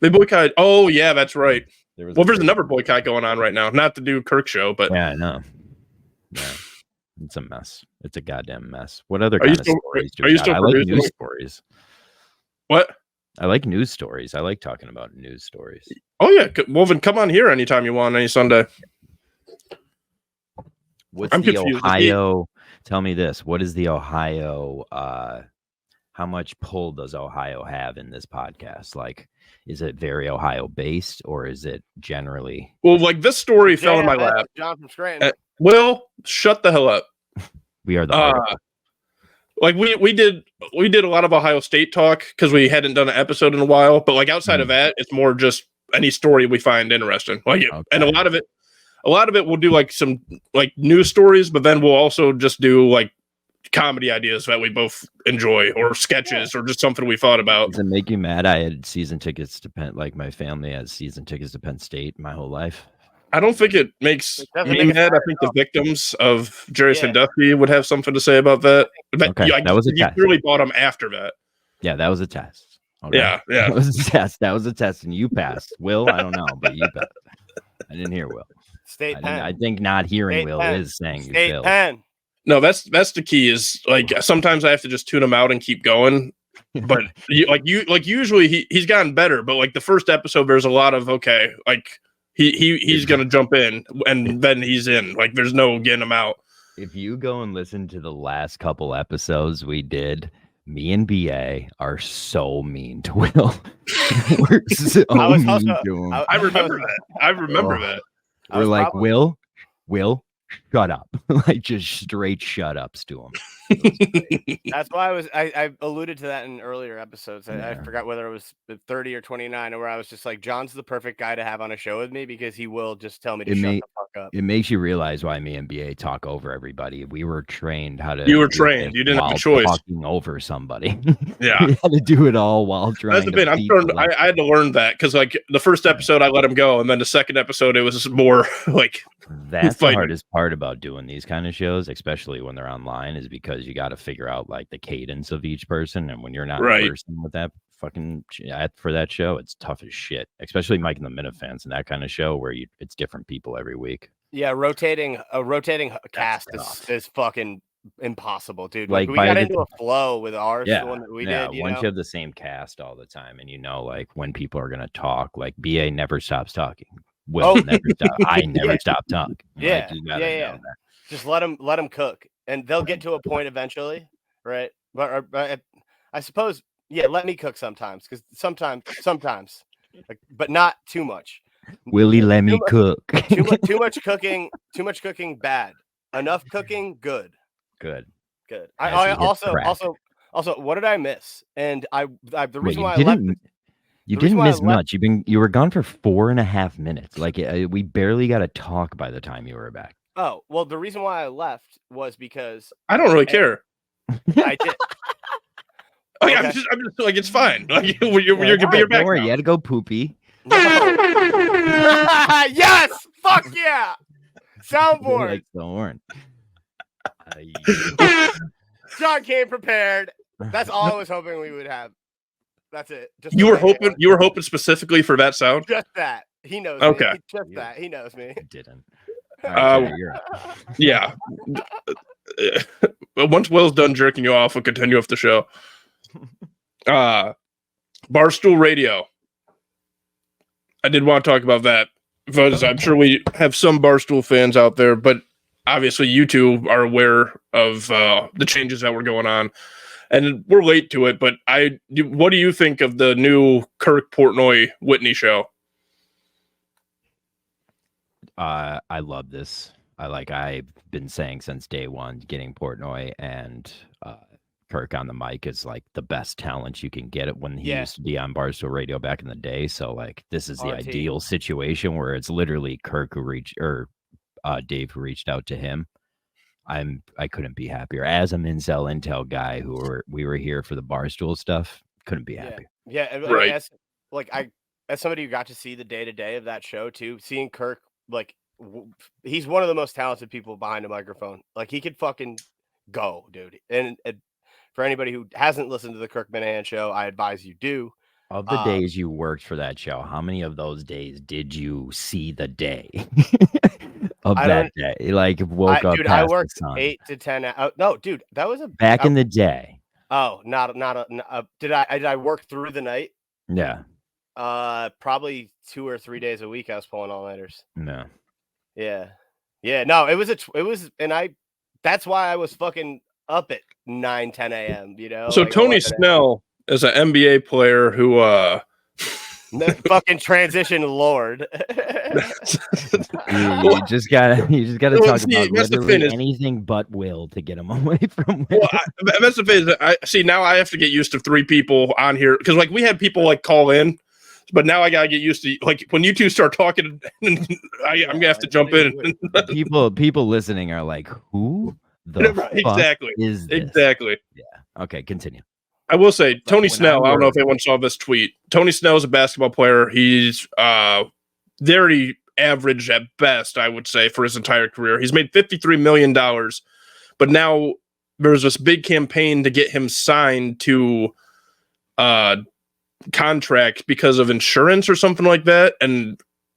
They boycotted. Oh, yeah, that's right. There's another boycott going on right now. Not to do Kirk show, but yeah, I know. Yeah. It's a mess. It's a goddamn mess. What other kind of stories do we got? I like news stories. What? I like news stories. I like talking about news stories. Oh, yeah. Well, then come on here anytime you want, any Sunday. What's the Ohio? Tell me this. What is the Ohio? How much pull does Ohio have in this podcast? Like, is it very Ohio based, or is it generally? Well, like this story fell in my lap. John from Scranton. Will, shut the hell up. We are the like we did a lot of Ohio State talk because we hadn't done an episode in a while. But like outside of that, it's more just any story we find interesting. Like, and a lot of it we'll do like some like news stories, but then we'll also just do like comedy ideas that we both enjoy, or sketches, or just something we thought about. Does it make you mad? I had season tickets to Penn, like my family has season tickets to Penn State my whole life. I don't think it makes me mad. I think the victims of Jerry Sandusky would have something to say about that. But okay, that was a test. You really bought him after that. Yeah, that was a test. Okay. Yeah. That was a test. That was a test, and you passed. Will, I don't know, but you passed. I didn't hear Will. State Penn. I think not hearing Will is saying you failed. Penn. No, that's the key. Is like sometimes I have to just tune him out and keep going. But usually he's gotten better. But like the first episode, there's a lot of he's gonna jump in, and then he's in. Like there's no getting him out. If you go and listen to the last couple episodes we did, me and BA are so mean to Will. We're so mean to him. I remember that. I remember that. We're like, Will, shut up. Like just straight shut ups to him. That's why I alluded to that in earlier episodes. I forgot whether it was 30 or 29, where I was just like, John's the perfect guy to have on a show with me because he will just tell me to shut the fuck up. It makes you realize why me and BA talk over everybody. We were trained how to. You were trained. You didn't have a choice. Talking over somebody. Yeah, we had to do it all while trying. That's the thing. I had to learn that because like the first episode I let him go, and then the second episode it was more like. That's the hardest part about doing these kind of shows, especially when they're online, is because you got to figure out like the cadence of each person, and when you're not in person with that fucking for that show, it's tough as shit. Especially Mike and the Minifans and that kind of show where it's different people every week. Yeah, rotating cast is fucking impossible, dude. Like we got into a flow with ours, the one that we did. Once you have the same cast all the time, and you know, like when people are gonna talk, like BA never stops talking. Will never stop. I never stop talking. Yeah, yeah. Just let them cook, and they'll get to a point eventually, right? But I suppose, let me cook sometimes, because sometimes, like, but not too much. Willie, let me cook. Too much cooking, bad. Enough cooking, good. I also, what did I miss? And the reason why I left. You didn't miss much. You were gone for 4.5 minutes. Like we barely got to talk by the time you were back. Oh, well, the reason why I left was because I don't really care. I did. Okay. I'm just like, it's fine. Like you're back. Don't worry, you had to go poopy. No. Yes, fuck yeah. Soundboard. Like the horn. John came prepared. That's all I was hoping we would have. That's it. You were hoping specifically for that sound? Just that. He knows okay. me. Just that. He knows me. I didn't. Right, yeah. Once Will's done jerking you off, we'll continue with the show. Barstool Radio. I did want to talk about that because I'm sure we have some Barstool fans out there, but obviously you two are aware of the changes that were going on. And we're late to it, but what do you think of the new Kirk Portnoy Whitney show? I love this. I've been saying since day one, getting Portnoy and Kirk on the mic is like the best talent you can get it when he used to be on Barstool Radio back in the day. So like this is the ideal situation where it's literally Kirk Dave who reached out to him. I couldn't be happier. As a Intel guy we were here for the Barstool stuff, couldn't be happier. Yeah, right. Like as somebody who got to see the day-to-day of that show too, seeing Kirk, like he's one of the most talented people behind a microphone. Like he could fucking go, dude. And for anybody who hasn't listened to the Kirk Minahan show, I advise you do. Of the days you worked for that show, how many of those days did you see the day of that day? Like woke up. Dude, past I worked the sun. 8 to 10. No, dude, that was back in the day. Oh, did I work through the night? Yeah. Probably 2 or 3 days a week. I was pulling all-nighters. No. Yeah. No, it was, and that's why I was fucking up at 9, 10 a.m. You know. So like Tony Snell is an NBA player who fucking transition lord. you just gotta talk about literally anything but Will to get him away from Will. Well, that's the thing. I see now. I have to get used to 3 people on here because like we had people like call in, but now I gotta get used to like when you two start talking. I'm gonna have to jump in. people listening are like, who the fuck exactly is this? Exactly. Yeah. Okay. Continue. I will say Tony Snell. I don't know if anyone saw this tweet. Tony Snell is a basketball player. He's very average at best, I would say, for his entire career. He's made $53 million, but now there's this big campaign to get him signed to contract because of insurance or something like that,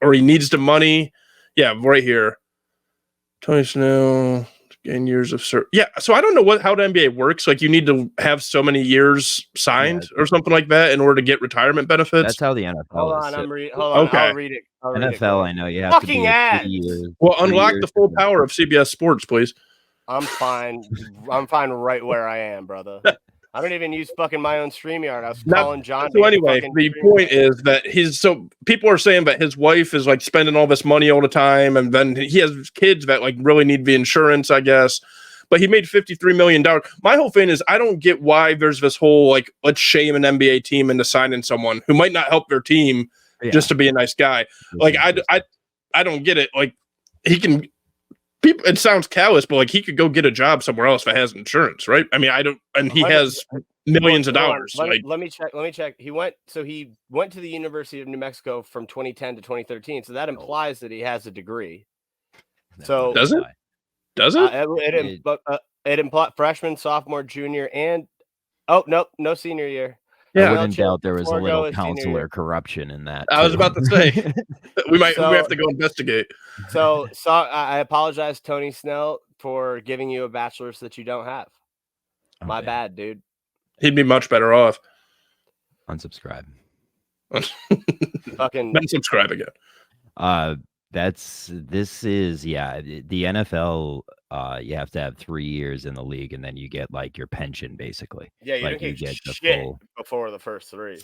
or he needs the money. Yeah, right here. Tony Snell. Gain years of yeah, so I don't know how the NBA works. Like, you need to have so many years signed or something like that in order to get retirement benefits. That's how the NFL. Hold on, hold on. Okay. I'll read it. NFL, I know you have fucking to be 3 years. Well, unlock the full power of CBS Sports, please. I'm fine. I'm fine right where I am, brother. I don't even use fucking my own StreamYard. I was calling John. So anyway, the point is that people are saying that his wife is like spending all this money all the time, and then he has kids that like really need the insurance, I guess. But he made $53 million. My whole thing is I don't get why there's this whole like let's shame an NBA team into signing someone who might not help their team just to be a nice guy. Like I don't get it. Like he can. People, it sounds callous, but like he could go get a job somewhere else that has insurance, right? I mean, I don't, and he has millions of dollars. Let me check. He went to the University of New Mexico from 2010 to 2013, so that implies that he has a degree. So does it? It implies freshman, sophomore, junior, and no senior year. Yeah, I wouldn't doubt there was a little counselor corruption in that. I was about to say we have to go investigate. So I apologize, Tony Snell, for giving you a bachelor's that you don't have. My bad, dude. He'd be much better off. Unsubscribe. Fucking unsubscribe again. This is the NFL. You have to have 3 years in the league, and then you get like your pension, basically. Yeah, you like, don't get shit before the first 3.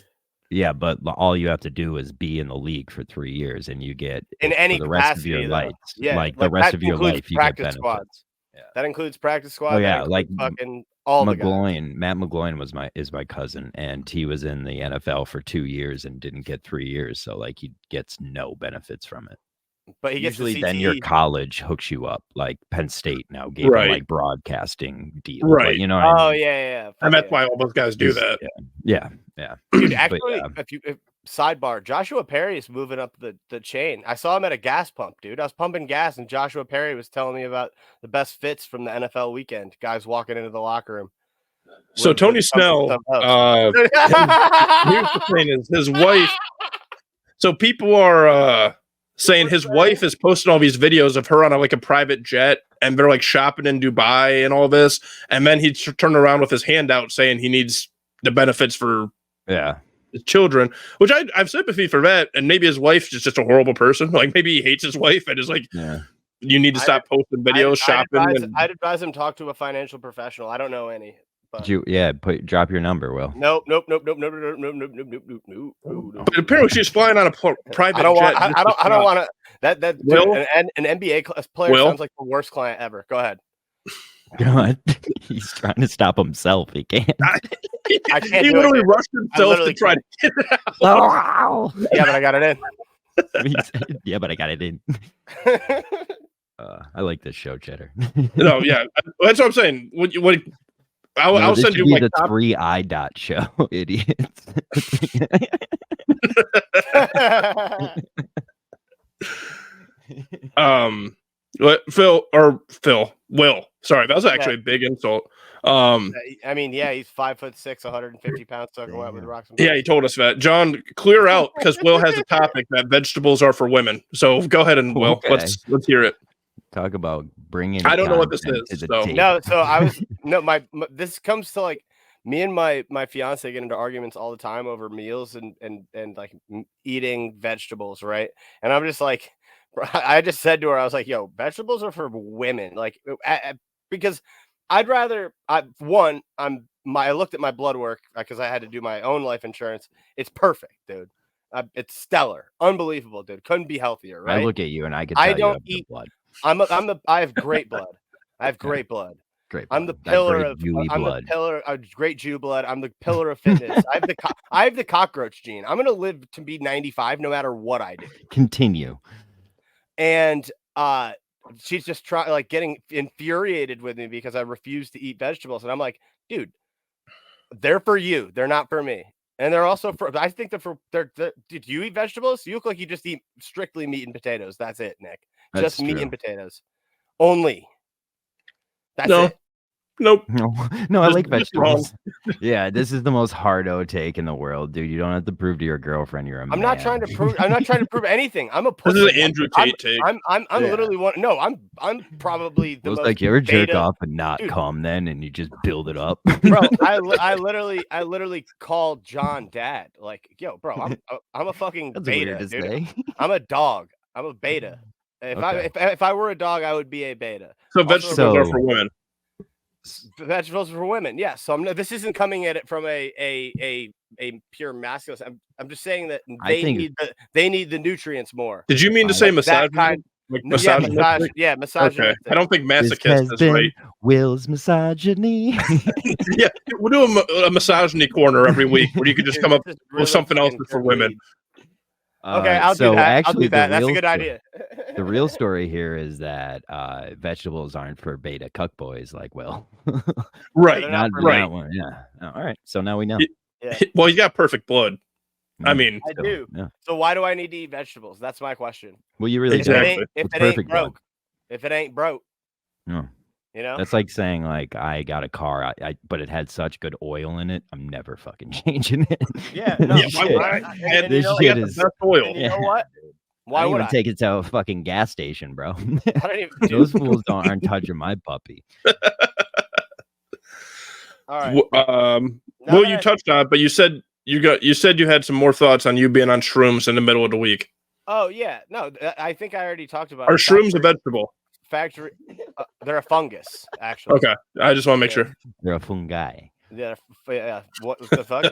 Yeah, but all you have to do is be in the league for 3 years, and you get in any the rest of your life. Yeah, like the rest of your life, you get benefits. Squads. Yeah. That includes practice squad. Oh yeah, like fucking all Matt McGloin is my cousin, and he was in the NFL for 2 years and didn't get 3 years, so like he gets no benefits from it. But he gets usually then your college hooks you up, like Penn State now gave him like broadcasting deal, right? But, you know, I mean? Yeah. And that's why all those guys do that. Yeah. Dude, actually, if sidebar, Joshua Perry is moving up the chain. I saw him at a gas pump, dude. I was pumping gas, and Joshua Perry was telling me about the best fits from the NFL weekend. Guys walking into the locker room. So Tony Snell, here's the thing: is his wife. So people are saying his wife is posting all these videos of her on a private jet, and they're like shopping in Dubai and all this, and then he turned around with his hand out saying he needs the benefits for his children, which I have sympathy for that. And maybe his wife is just a horrible person. Like maybe he hates his wife and is like, you need to stop posting videos shopping. I'd advise him talk to a financial professional. I don't know any. But drop your number, Will. Nope. But apparently she's flying on a private jet. I don't want to. That an NBA player sounds like the worst client ever. Go ahead. God, he's trying to stop himself. He can't. I can't. He literally rushed himself to try to get it out. Oh, yeah, but I got it in. Yeah, but I got it in. I like this show, Cheddar. No, yeah, that's what I'm saying. I'll this send should you be like the 3 dot show, idiots. Will. Sorry, that was actually a big insult. I mean, yeah, he's 5'6", 150 pounds, soaking wet with rocks. Yeah, he told us that. John, clear out because Will has a topic that vegetables are for women. So go ahead and Will, Okay. let's hear it. Talk about bringing. I don't know what this content is, to the so- table. No, so I was my this comes to like me and my fiance get into arguments all the time over meals and like eating vegetables, right? And I'm just like, I just said to her, I was like, yo, vegetables are for women, like because I'd rather I looked at my blood work because I had to do my own life insurance. It's perfect, dude. It's stellar, unbelievable, dude. Couldn't be healthier, right? I look at you and I can tell I you don't have good eat- blood. I have great blood. I have great blood. Great. I'm the blood. That pillar great of Jewy I'm blood. the pillar of great Jew blood. I'm the pillar of fitness. I have the cockroach gene. I'm gonna live to be 95 no matter what I do. Continue. And she's just getting infuriated with me because I refuse to eat vegetables. And I'm like, dude, they're for you. They're not for me. And they're also for, I think do you eat vegetables? You look like you just eat strictly meat and potatoes. That's it, Nick. That's Just meat true. and potatoes. Only. That's No. it. Nope. No, I Just- like just wrong. vegetables. Yeah, this is the most hardo take in the world, dude. You don't have to prove to your girlfriend you're a man. I'm not trying to prove anything. I'm a This pussy. is an Andrew Tate take. I'm Yeah. literally one. No, I'm probably the It's most like you ever jerk beta- off and not Dude. come then, and you just build it up. bro. I literally called John dad. Like, yo, bro, I'm a fucking That's beta, weird to dude. say. I'm a dog. I'm a beta. If I were a dog, I would be a beta. So Also- vegetables are for women. Vegetables for women, yeah. So this isn't coming at it from a pure masculine. I'm just saying that they need the nutrients more. Did you mean to Like say that misogyny? kind- Like Yeah, misogyny? misogyny. Okay. I don't think This masochist has is been right. Will's misogyny. Yeah, we'll do a misogyny corner every week where you can just come up with something else for women. Okay, I'll do that. I'll do that. That's a good idea. The real story here is that vegetables aren't for beta cuck boys like Will. Right. they're Not not right. that one. Yeah. Oh, all right. So now we know. Yeah. Well, he's got perfect blood. I Mm, mean, I so, do. Yeah. So why do I need to eat vegetables? That's my question. Well, you really Exactly. don't. If It's it ain't perfect blood. broke, if it ain't broke, No. you know. That's like saying like I got a car, but it had such good oil in it. I'm never fucking changing it. Yeah, This no, shit- and this you know, shit the is. best oil. and you know what? Why I don't would even I? take it to a fucking gas station, bro. I don't even. Those fools aren't touching my puppy. All right. Well, Now you that- touched on it, but you said you had some more thoughts on you being on shrooms in the middle of the week. Oh yeah, no, I think I already talked about. Are it. shrooms a vegetable? Factory? They're a fungus, actually. Okay, I just want to make sure. They're a fungi. Yeah. What the fuck?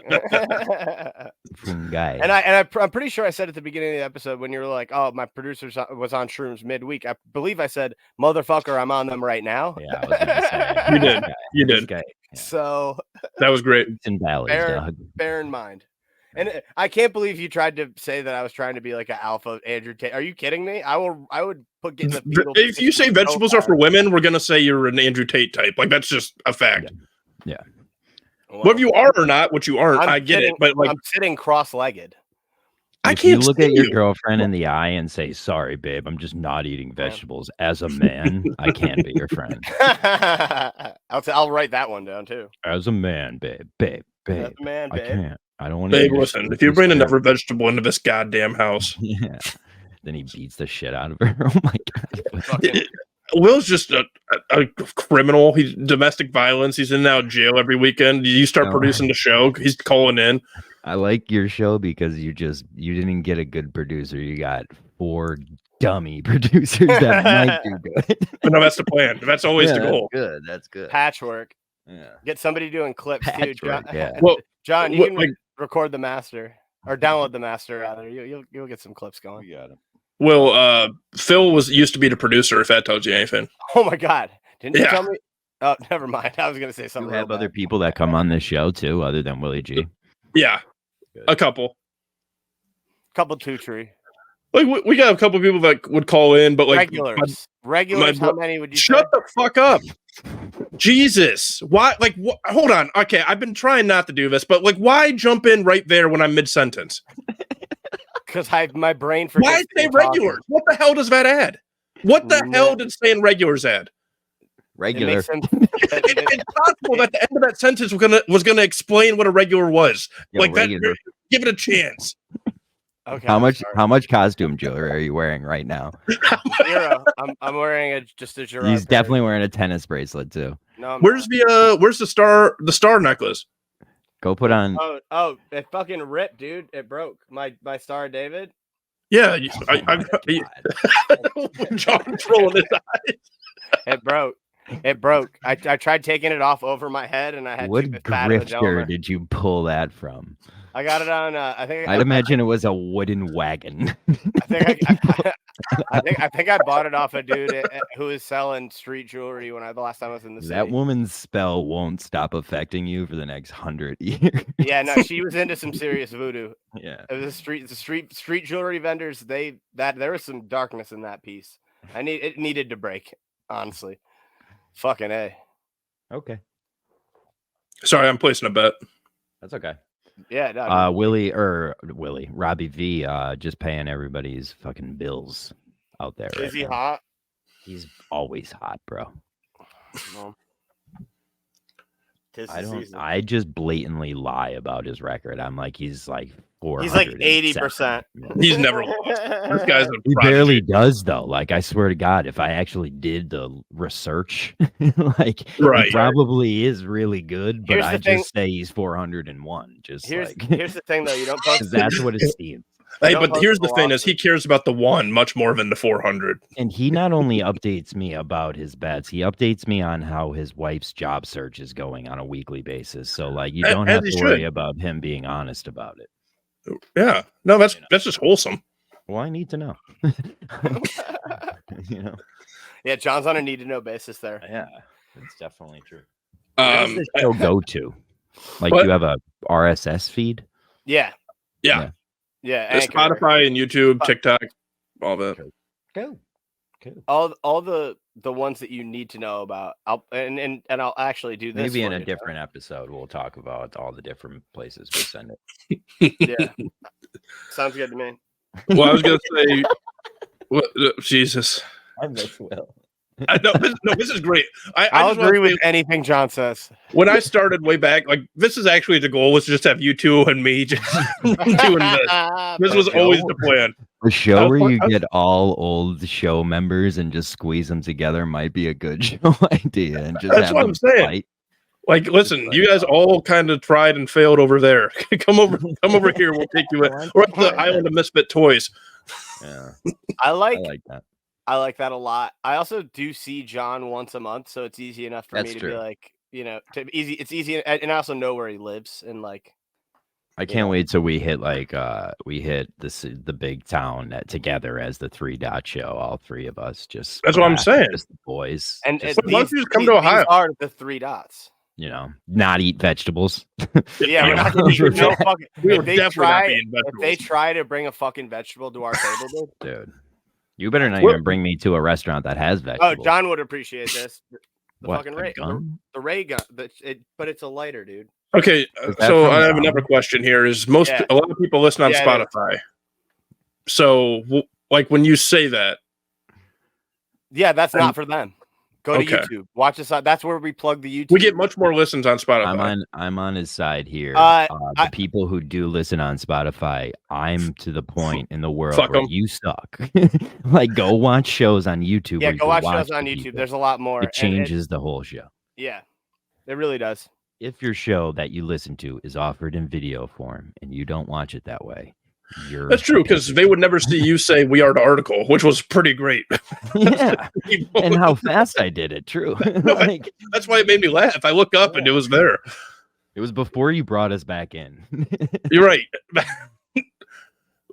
Fungi. And I'm pretty sure I said at the beginning of the episode when you were like, "Oh, my producer was on shrooms midweek." I believe I said, "Motherfucker, I'm on them right now." Yeah, I was gonna say. You did. This guy- You this did. guy, yeah. So That was great. Peaks and valleys, Fair. dog. bear in mind. And I can't believe you tried to say that I was trying to be like an alpha Andrew Tate. Are you kidding me? I would put getting the fetal If you say position so vegetables are far. for women, we're gonna say you're an Andrew Tate type. Like that's just a fact. Well, Whether you are or not, what you aren't, I'm I get it. sitting- But like, I'm sitting cross-legged. I If you can't look see at your you. girlfriend in the eye and say, "Sorry, babe, I'm just not eating vegetables." As a man, I can't be your friend. I'll write that one down too. As a man, babe, That's the man, I babe. can't. I don't want to. Babe, listen, if you bring another vegetable into this goddamn house, yeah, then he beats the shit out of her. Oh my god. Fucking- Will's just a criminal. He's domestic violence. He's in and out of jail every weekend. You start No. producing the show. He's calling in. I like your show because you didn't get a good producer. You got 4 dummy producers that might do good. But no, that's the plan. That's always the goal. Good. That's good. patchwork. Yeah. Get somebody doing clips too. John, Patchwork, yeah. Well, John, you what- can like- record the master or download the master rather. You'll get some clips going. got him. Will Phil used to be the producer, if that tells you anything. Oh my god! Didn't you Yeah. tell me? Oh, never mind. I was gonna say You something. have real other bad. people that come on this show too, other than Willie G. Yeah, Good. a couple. Couple two tree Like we got a couple people that would call in, but like regulars. Regulars. my How bro- many would you shut say? the fuck up. Jesus, why? Like, hold on. Okay, I've been trying not to do this, but like, why jump in right there when I'm mid-sentence? Because my brain forgets. Why say regulars? What the hell does that add? What the hell did saying regulars add? Regular. It's possible that the end of that sentence was gonna explain what a regular was. Yeah, like regular. that. Give it a chance. Okay. How much costume jewelry are you wearing right now? 0. I'm wearing just a Gerard. He's definitely wearing a tennis bracelet too. No. Where's the star necklace? Go put on. Oh, it fucking ripped, dude. It broke. My Star David. Yeah, John's rolling his eyes. It broke. It broke. I tried taking it off over my head, and I had What too fat of a grifter did you pull that from? I got it on. I'd imagine it was a wooden wagon. I think I bought it off a dude who was selling street jewelry the last time I was in the city. That woman's spell won't stop affecting you for the next 100 years. Yeah, no, she was into some serious voodoo. Yeah, it was street jewelry vendors. There was some darkness in that piece. It needed to break. Honestly, fucking A. Okay. Sorry, I'm placing a bet. That's okay. Yeah, no, Robbie V, just paying everybody's fucking bills out there. Is he hot? He's always hot, bro. No. I just blatantly lie about his record. I'm like, he's like 400. He's like 80%. He's never lost. This guy's he barely does though. Like, I swear to God, if I actually did the research, like, he probably is really good. But I just say he's 401. Here's the thing though, you don't post. That's what it seems. Hey, but here's the thing: is he cares about the 1 much more than the 400. And he not only updates me about his bets, he updates me on how his wife's job search is going on a weekly basis. So, like, you don't have to worry about him being honest about it. Yeah, no, that's just wholesome. Well, I need to know. Yeah, John's on a need to know basis there. Yeah, it's definitely true. Where does this show go to? Like, what? You have a RSS feed? Yeah. Spotify and YouTube, TikTok, all that. Cool. All the ones that you need to know about. I'll actually do this. Maybe in a different episode we'll talk about all the different places we send it. Yeah. Sounds good to me. Well, I was gonna say, Jesus. I miss Will. I know. This is great. I'll agree with anything John says. When I started way back, like, this is actually the goal, was just have you two and me just doing this. This was always the plan. A show where you get all old show members and just squeeze them together might be a good show idea. And just that's what I'm saying. Fight. Like, listen, you guys all kind of tried and failed over there. come over here. We'll take you in. We're at the Island of Misfit Toys. Yeah, I like that. I like that a lot. I also do see John once a month, so it's easy enough for me to be like, it's easy, and I also know where he lives, and like, I can't wait till we hit the big town together as the 3 Dot Show. All 3 of us just. That's what I'm saying. Just the boys. And why don't you just come to Ohio? These are the 3 dots. Not eat vegetables. Yeah, we're not going to eat no fucking. If they try to bring a fucking vegetable to our table, dude. You better not even bring me to a restaurant that has vegetables. Oh, John would appreciate this. The what, fucking ray gun? The ray gun. But it's a lighter, dude. Okay, so I have another question here. Is a lot of people listen on Spotify. So, like, when you say that, yeah, that's not for them. Go to YouTube. Watch us. That's where we plug the YouTube. We get much more listens on Spotify. I'm on his side here. The people who do listen on Spotify, I'm to the point in the world where you suck. Like, go watch shows on YouTube. Yeah, go watch shows on YouTube. There's a lot more. It changes the whole show. Yeah, it really does. If your show that you listen to is offered in video form and you don't watch it that way, that's true, because they would never see you say "We Are the Article," which was pretty great. Yeah, and how fast I did it. True. Like, that's why it made me laugh. I look up and it was there. It was before you brought us back in. You're right.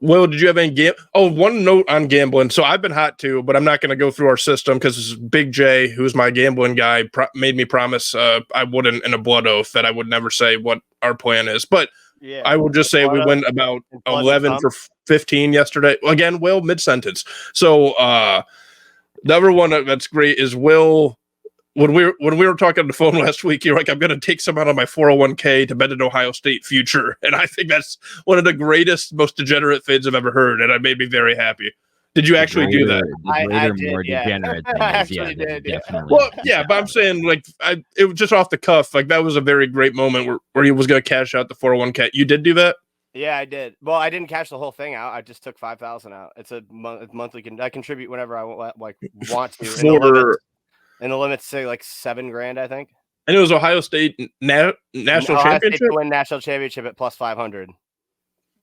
Will, did you have any one note on gambling. So I've been hot too, but I'm not going to go through our system because Big J, who's my gambling guy, made me promise I wouldn't, in a blood oath, that I would never say what our plan is. But yeah, I will just say we went about 11 for 15 yesterday. Again, Will, mid-sentence. So the other one that's great is Will when we were talking on the phone last week, you're like, I'm going to take some out of my 401k to bet an Ohio State future, and I think that's one of the greatest, most degenerate fades I've ever heard, and it made me very happy. Did you actually do that? I did, more yeah. degenerate thing I is, actually did, yeah. definitely. Well, yeah, but I'm saying like it was just off the cuff. Like that was a very great moment where he was going to cash out the 401k. You did do that? Yeah, I did. Well, I didn't cash the whole thing out. I just took 5,000 out. It's a monthly. I contribute whenever I want to. And the limits say like $7,000, I think. And it was Ohio State national Ohio championship. State to win national championship at plus 500.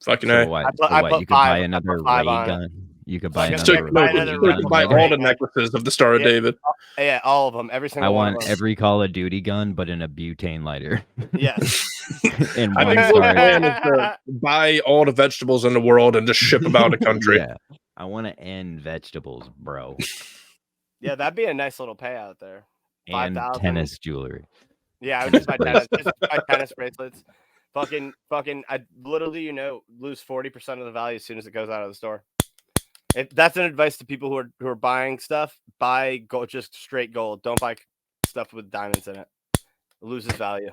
Fucking So A. what? I So put you could five- buy I another put five ray on it. gun. You could buy I So took- another. buy another you red could buy gun. all the necklaces of the Star of Yeah. David. Yeah, all of them. Every I single one. want of them. every Call of Duty gun, but in a butane lighter. Yes. And I one think we're star. planning to buy all the vegetables in the world and just ship them out of the country. Yeah. I want to end vegetables, bro. Yeah, that'd be a nice little payout there. And 5,000. tennis jewelry. Yeah, I would just buy tennis bracelets. Fucking, I literally, lose 40% of the value as soon as it goes out of the store. If that's an advice to people who are buying stuff, buy gold, just straight gold. Don't buy stuff with diamonds in it. It loses value.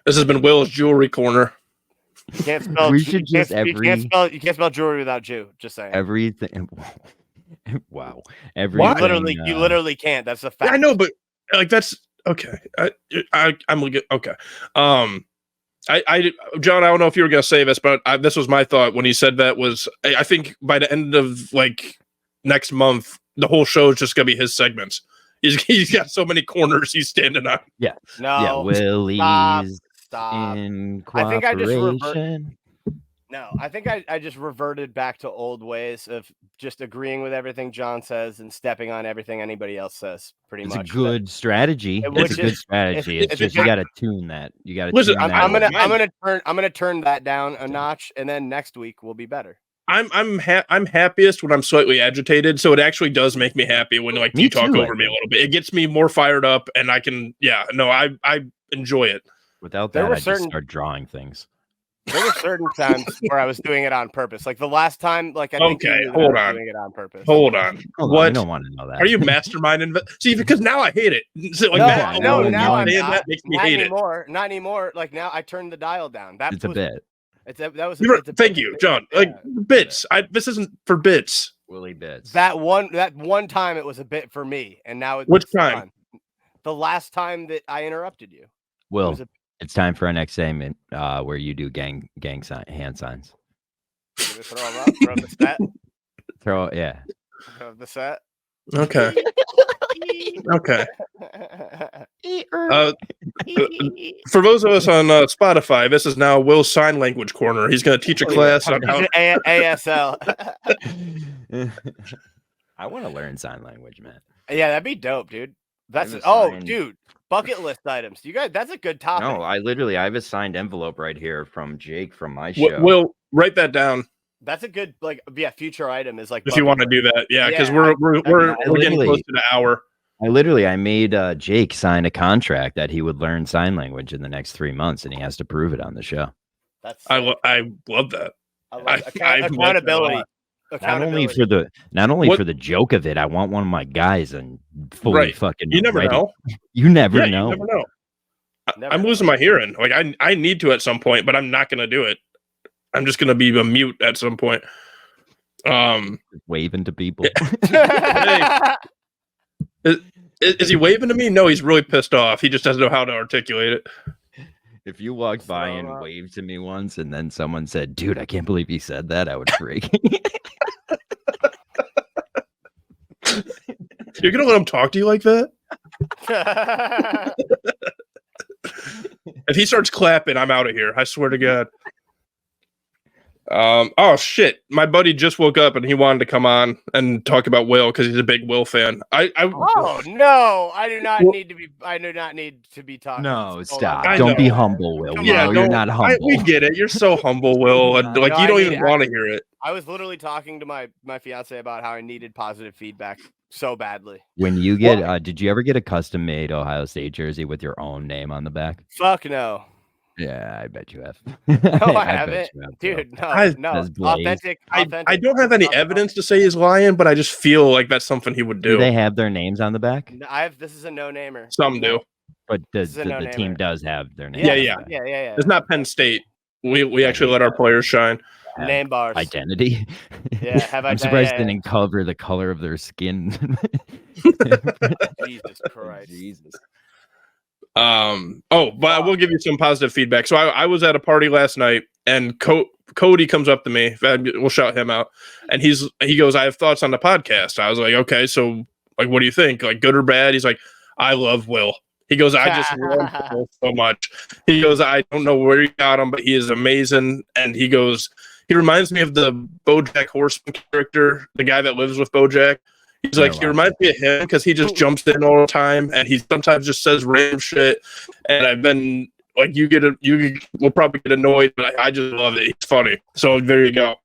This has been Will's Jewelry Corner. You can't spell. We should just you can't spell jewelry without Jew. Just saying. Everything. Wow. Why? You literally can't. That's a fact. Yeah, I know, but like that's okay. I'm looking. Okay. John, I don't know if you were going to say this, but this was my thought when he said that was, I think by the end of like next month, the whole show is just going to be his segments. He's got so many corners he's standing on. Yeah. No. Yeah. Willie's Stop. in I think I just cooperation. No, I think I just reverted back to old ways of just agreeing with everything John says and stepping on everything anybody else says. Pretty It's much. a good strategy. It's a good strategy. It's just you got to tune that. You got to. Listen, I'm gonna turn that down a notch, and then next week will be better. I'm happiest when I'm slightly agitated, so it actually does make me happy when like Me you talk too, over me a little bit. It gets me more fired up, and I can I enjoy it. Without There that, were I just certain- start drawing things. There were certain times where I was doing it on purpose. Like the last time, like I think Okay, you knew that hold I was on. doing it on purpose. Hold on. Hold on, What? I don't want to know that. Are you masterminding? See, because now I hate it. So, like, No, that, no, alone, now I'm saying not. that makes me Not hate anymore. Not anymore. Like now, I turned the dial down. That It's a was, bit. That was. it. It's a Thank bit. you, John. Yeah. Like bits. This isn't for bits. Willie bits. That one time it was a bit for me, and now it's Which time? fun. The last time that I interrupted you. Will, was a- it's time for our next segment where you do gang hand signs. Should we throw them up? Throw the set. Yeah. Throw the set. Okay. Okay. For those of us on Spotify, this is now Will's sign language corner. He's going to teach a class on how. ASL. I want to learn sign language, man. Yeah, that'd be dope, dude. That's haven't oh, signed- dude, bucket list items. You guys, that's a good topic. No, I have a signed envelope right here from Jake from my show. Will, write that down That's a good future item is like if you want to bucket do that. Yeah, because Yeah, we're getting close to the hour. I made Jake sign a contract that he would learn sign language in the next 3 months, and he has to prove it on the show. That's I love that. I love I accountability. like Not only What- for the joke of it, I want one of my guys and fully Right. fucking. You never ready. know. You never Yeah, know. you never know. Never I'm know. losing my hearing. Like I need to at some point, but I'm not going to do it. I'm just going to be a mute at some point. Waving to people. Is he waving to me? No, he's really pissed off. He just doesn't know how to articulate it. If you walked by and So, waved to me once, and then someone said, "Dude, I can't believe he said that," I would freak. You're going to let him talk to you like that? If he starts clapping, I'm out of here. I swear to God. Oh shit! My buddy just woke up and he wanted to come on and talk about Will because he's a big Will fan. Oh no! I do not need to be. I do not need to be talking. No, Hold stop! I on. Don't know. be humble, Will. Come We on, know you're don't- not humble. we get it. You're so humble, Will, and like No, you I don't need even to- want to hear it. I was literally talking to my fiance about how I needed positive feedback so badly. When you get, did you ever get a custom-made Ohio State jersey with your own name on the back? Fuck no. Yeah, I bet you have. No, I bet haven't, you have, bro. dude. No, I- no. Says Blaze. Authentic. I don't have any evidence to say he's lying, but I just feel like that's something he would Do do. they have their names on the back? This is a no-namer. Some No. do. But This is a the no-namer. team does have their names. Yeah, on the yeah. back. Yeah. It's not Penn State. We actually let our players shine. Have Name bars. identity. Yeah, have I'm identity, surprised yeah, they didn't cover the color of their skin. Jesus Christ. Jesus. But I will give you some positive feedback. So I was at a party last night, and Cody comes up to me. We'll shout him out, and he goes, "I have thoughts on the podcast." I was like, "Okay, so like, what do you think? Like, good or bad?" He's like, "I love Will." He goes, "I just love Will so much." He goes, "I don't know where he got him, but he is amazing." And he goes, "He reminds me of the BoJack Horseman character, the guy that lives with BoJack." He's like, he reminds me of him because he just jumps in all the time, and he sometimes just says random shit. And I've been like, you will probably get annoyed, but I just love it. He's funny. So there you go.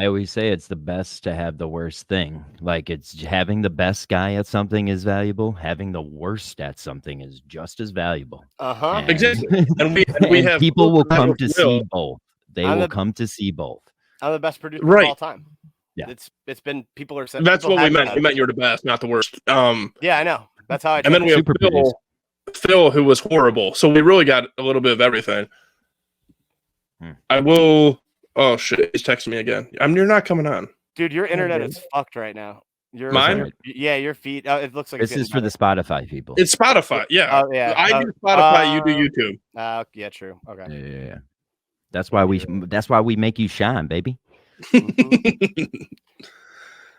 I always say it's the best to have the worst thing. Like, it's having the best guy at something is valuable. Having the worst at something is just as valuable. Uh-huh. Exactly. And we And have people will come to Will. see both. They I'm will the- come to see both. I'm the best producer Right. of all time. Yeah. It's been people are saying That's people what we have meant. said- We meant you're the best, not the worst. Yeah, I know. That's how I And then we have Super producer. Phil, who was horrible. So we really got a little bit of everything. Hmm. I will. Oh shit! He's texting me again. You're not coming on. Dude, your internet dude. is fucked right now. Mine? Your feed. It looks like This it's is for the getting Spotify people. It's Spotify. Yeah. Oh, yeah. I do Spotify. You do YouTube. better. Yeah, true. Okay. Yeah. That's why we make you shine, baby.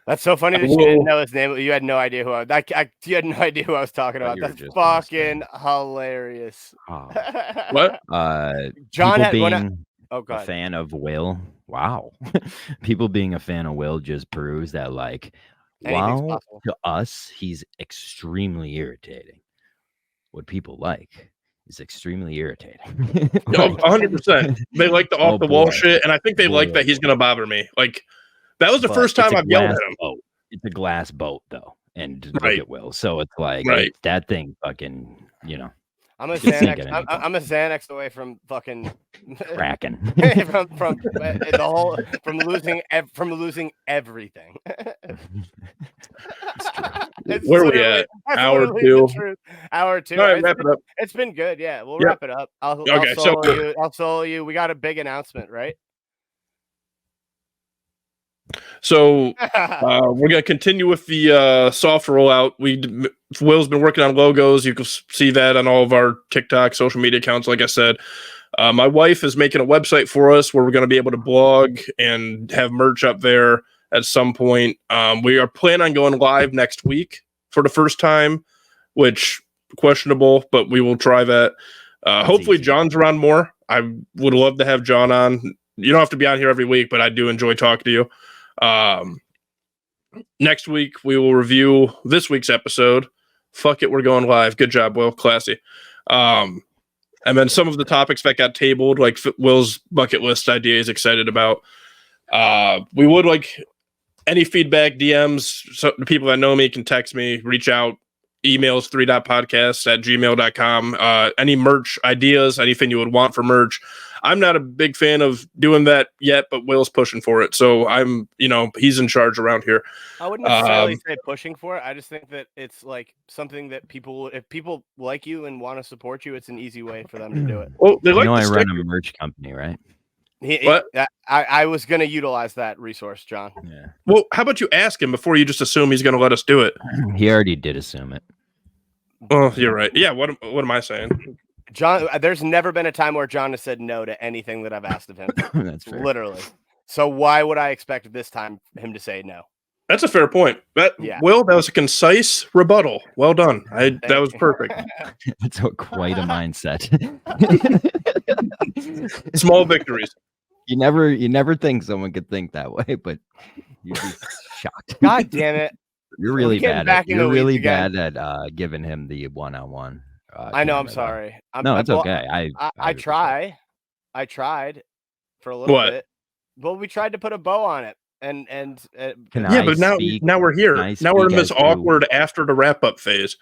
That's so funny that you Whoa. didn't know his name. You had no idea who you had no idea who I was talking Thought about. you were That's just fucking hilarious. Oh. What? John people had being oh a god. fan of Will. Wow. People being a fan of Will just proves that, like, Anything's while possible. to us he's extremely irritating, what people like is extremely irritating. Oh, 100%. They like the Oh, off the wall boy. shit, and I think they like Boy, that he's gonna bother me. Like that was the But first it's time a I've yelled at glass him. boat. It's a glass boat though, and Right. look at Will. So it's like Right. that thing fucking, you know, I'm a It's not Xanax. getting I'm a Xanax away from fucking cracking. from the whole from losing everything. It's Where we literally- at? that's Hour literally two? the truth. Hour two. All right, It's wrap been- it up. It's been good. Yeah, we'll Yep. wrap it up. I'll Okay, so- solo you. I'll solo you. We got a big announcement, right? So we're gonna continue with the soft rollout. Will's been working on logos. You can see that on all of our TikTok social media accounts. Like I said, my wife is making a website for us where we're going to be able to blog and have merch up there at some point. We are planning on going live next week for the first time, which questionable, but we will try that. Hopefully, easy. John's around more. I would love to have John on. You don't have to be on here every week, but I do enjoy talking to you. Next week we will review this week's episode. Fuck it, we're going live. Good job, Will. Classy. And then some of the topics that got tabled, like Will's bucket list idea, he's excited about. We would like any feedback, DMs. So the people that know me can text me, reach out. Emails 3.podcasts@gmail.com. Any merch ideas, anything you would want for merch. I'm not a big fan of doing that yet, but Will's pushing for it. So I'm, he's in charge around here. I wouldn't necessarily say pushing for it. I just think that it's like something that if people like you and want to support you, it's an easy way for them to do it. Well, they You like know, the I run sticker. a merch company, right? What? I was going to utilize that resource, John. Yeah. Well, how about you ask him before you just assume he's going to let us do it? He already did assume it. Oh, you're right. Yeah. What am I saying? John, there's never been a time where John has said no to anything that I've asked of him. That's fair. Literally. So why would I expect this time him to say no? That's a fair point. Yeah. Will, that was a concise rebuttal. Well done. That was you. perfect. That's quite a mindset. Small victories. You never think someone could think that way, but you'd be shocked. God damn it. You're really getting bad. back in the You're weeds really again. bad at giving him the one-on-one. I know. I'm camera, though. sorry. No, it's well, okay. I understand. try. I tried for a little What? bit. Well, we tried to put a bow on it, and Can Yeah, I but now speak- we're here. can I Now we're in speak this as to- awkward after the wrap up phase.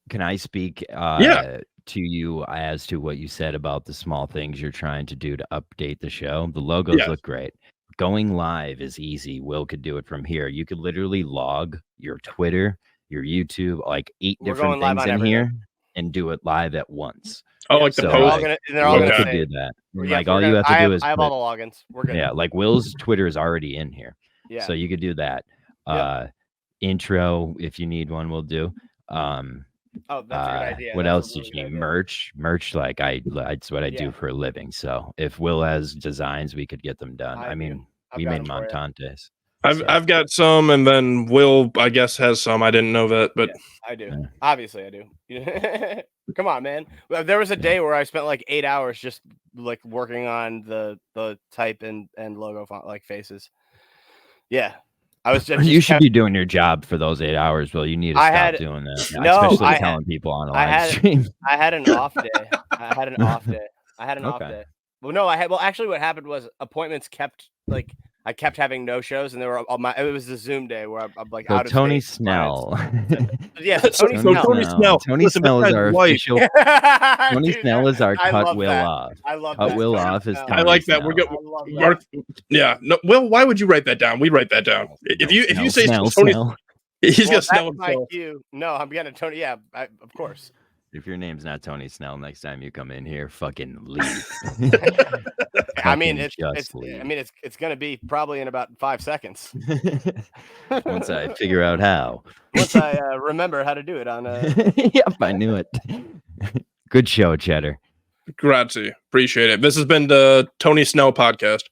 Can I speak? Yeah. to you as to what you said about the small things you're trying to do to update the show. The logos Yes. look great. Going live is easy. Will could do it from here. You could literally log your Twitter, your YouTube, like 8 We're different going live things on in everything. here and do it live at once. Oh, like the so, they're all post. gonna, they're all Will gonna Okay. could say, do that. yes, Like we're all you gonna- have to do is I have put- all the logins. We're good. yeah, like Will's Twitter is already in here. Yeah. So you could do that. Yep. Intro, if you need one, we'll do. Oh, that's a good idea. What That's a else really did you good need? idea. Merch, like that's what I do Yeah. for a living. So if Will has designs, we could get them done. I I do. mean, I've we got made 'em for ya. Montantes. I've got some, and then Will, I guess, has some. I didn't know that, but I do. Yeah. Obviously, I do. Come on, man. Well, there was a day where I spent like 8 hours just like working on the type and logo font, like faces. Yeah, I was. You should be doing your job for those 8 hours, Will. You need to I stop had- doing that. No, especially I had- telling people on a I live had- stream. I had an off day. I had an off day. Okay. Well, no, I had. Well, actually, what happened was appointments kept like I kept having no shows, and they were on my. It was the Zoom day where I'm like So out of Tony state clients. Snell. Yeah, so Tony So Snell. Tony Snell. Tony Listen, Snell this is guy's our white. official. Tony Dude, Snell is our I cut love Will that. off. I love Cut that. Will Tony off is Snell. Tony I like that. Snell. We're good. I love that. Mark, yeah. No, Will, why would you write that down? We write that down. If you say Snell, Tony, Snell. he's Well, gonna that's Snell my himself. cue. No, I'm gonna Tony. Yeah, of course. If your name's not Tony Snell, next time you come in here, fucking leave. I mean, Fucking it's just I leave. mean, it's gonna be probably in about 5 seconds. Once I figure out how. Once I remember how to do it on Yep, I knew it. Good show, Cheddar. Grazie. Appreciate it. This has been the Tony Snell podcast.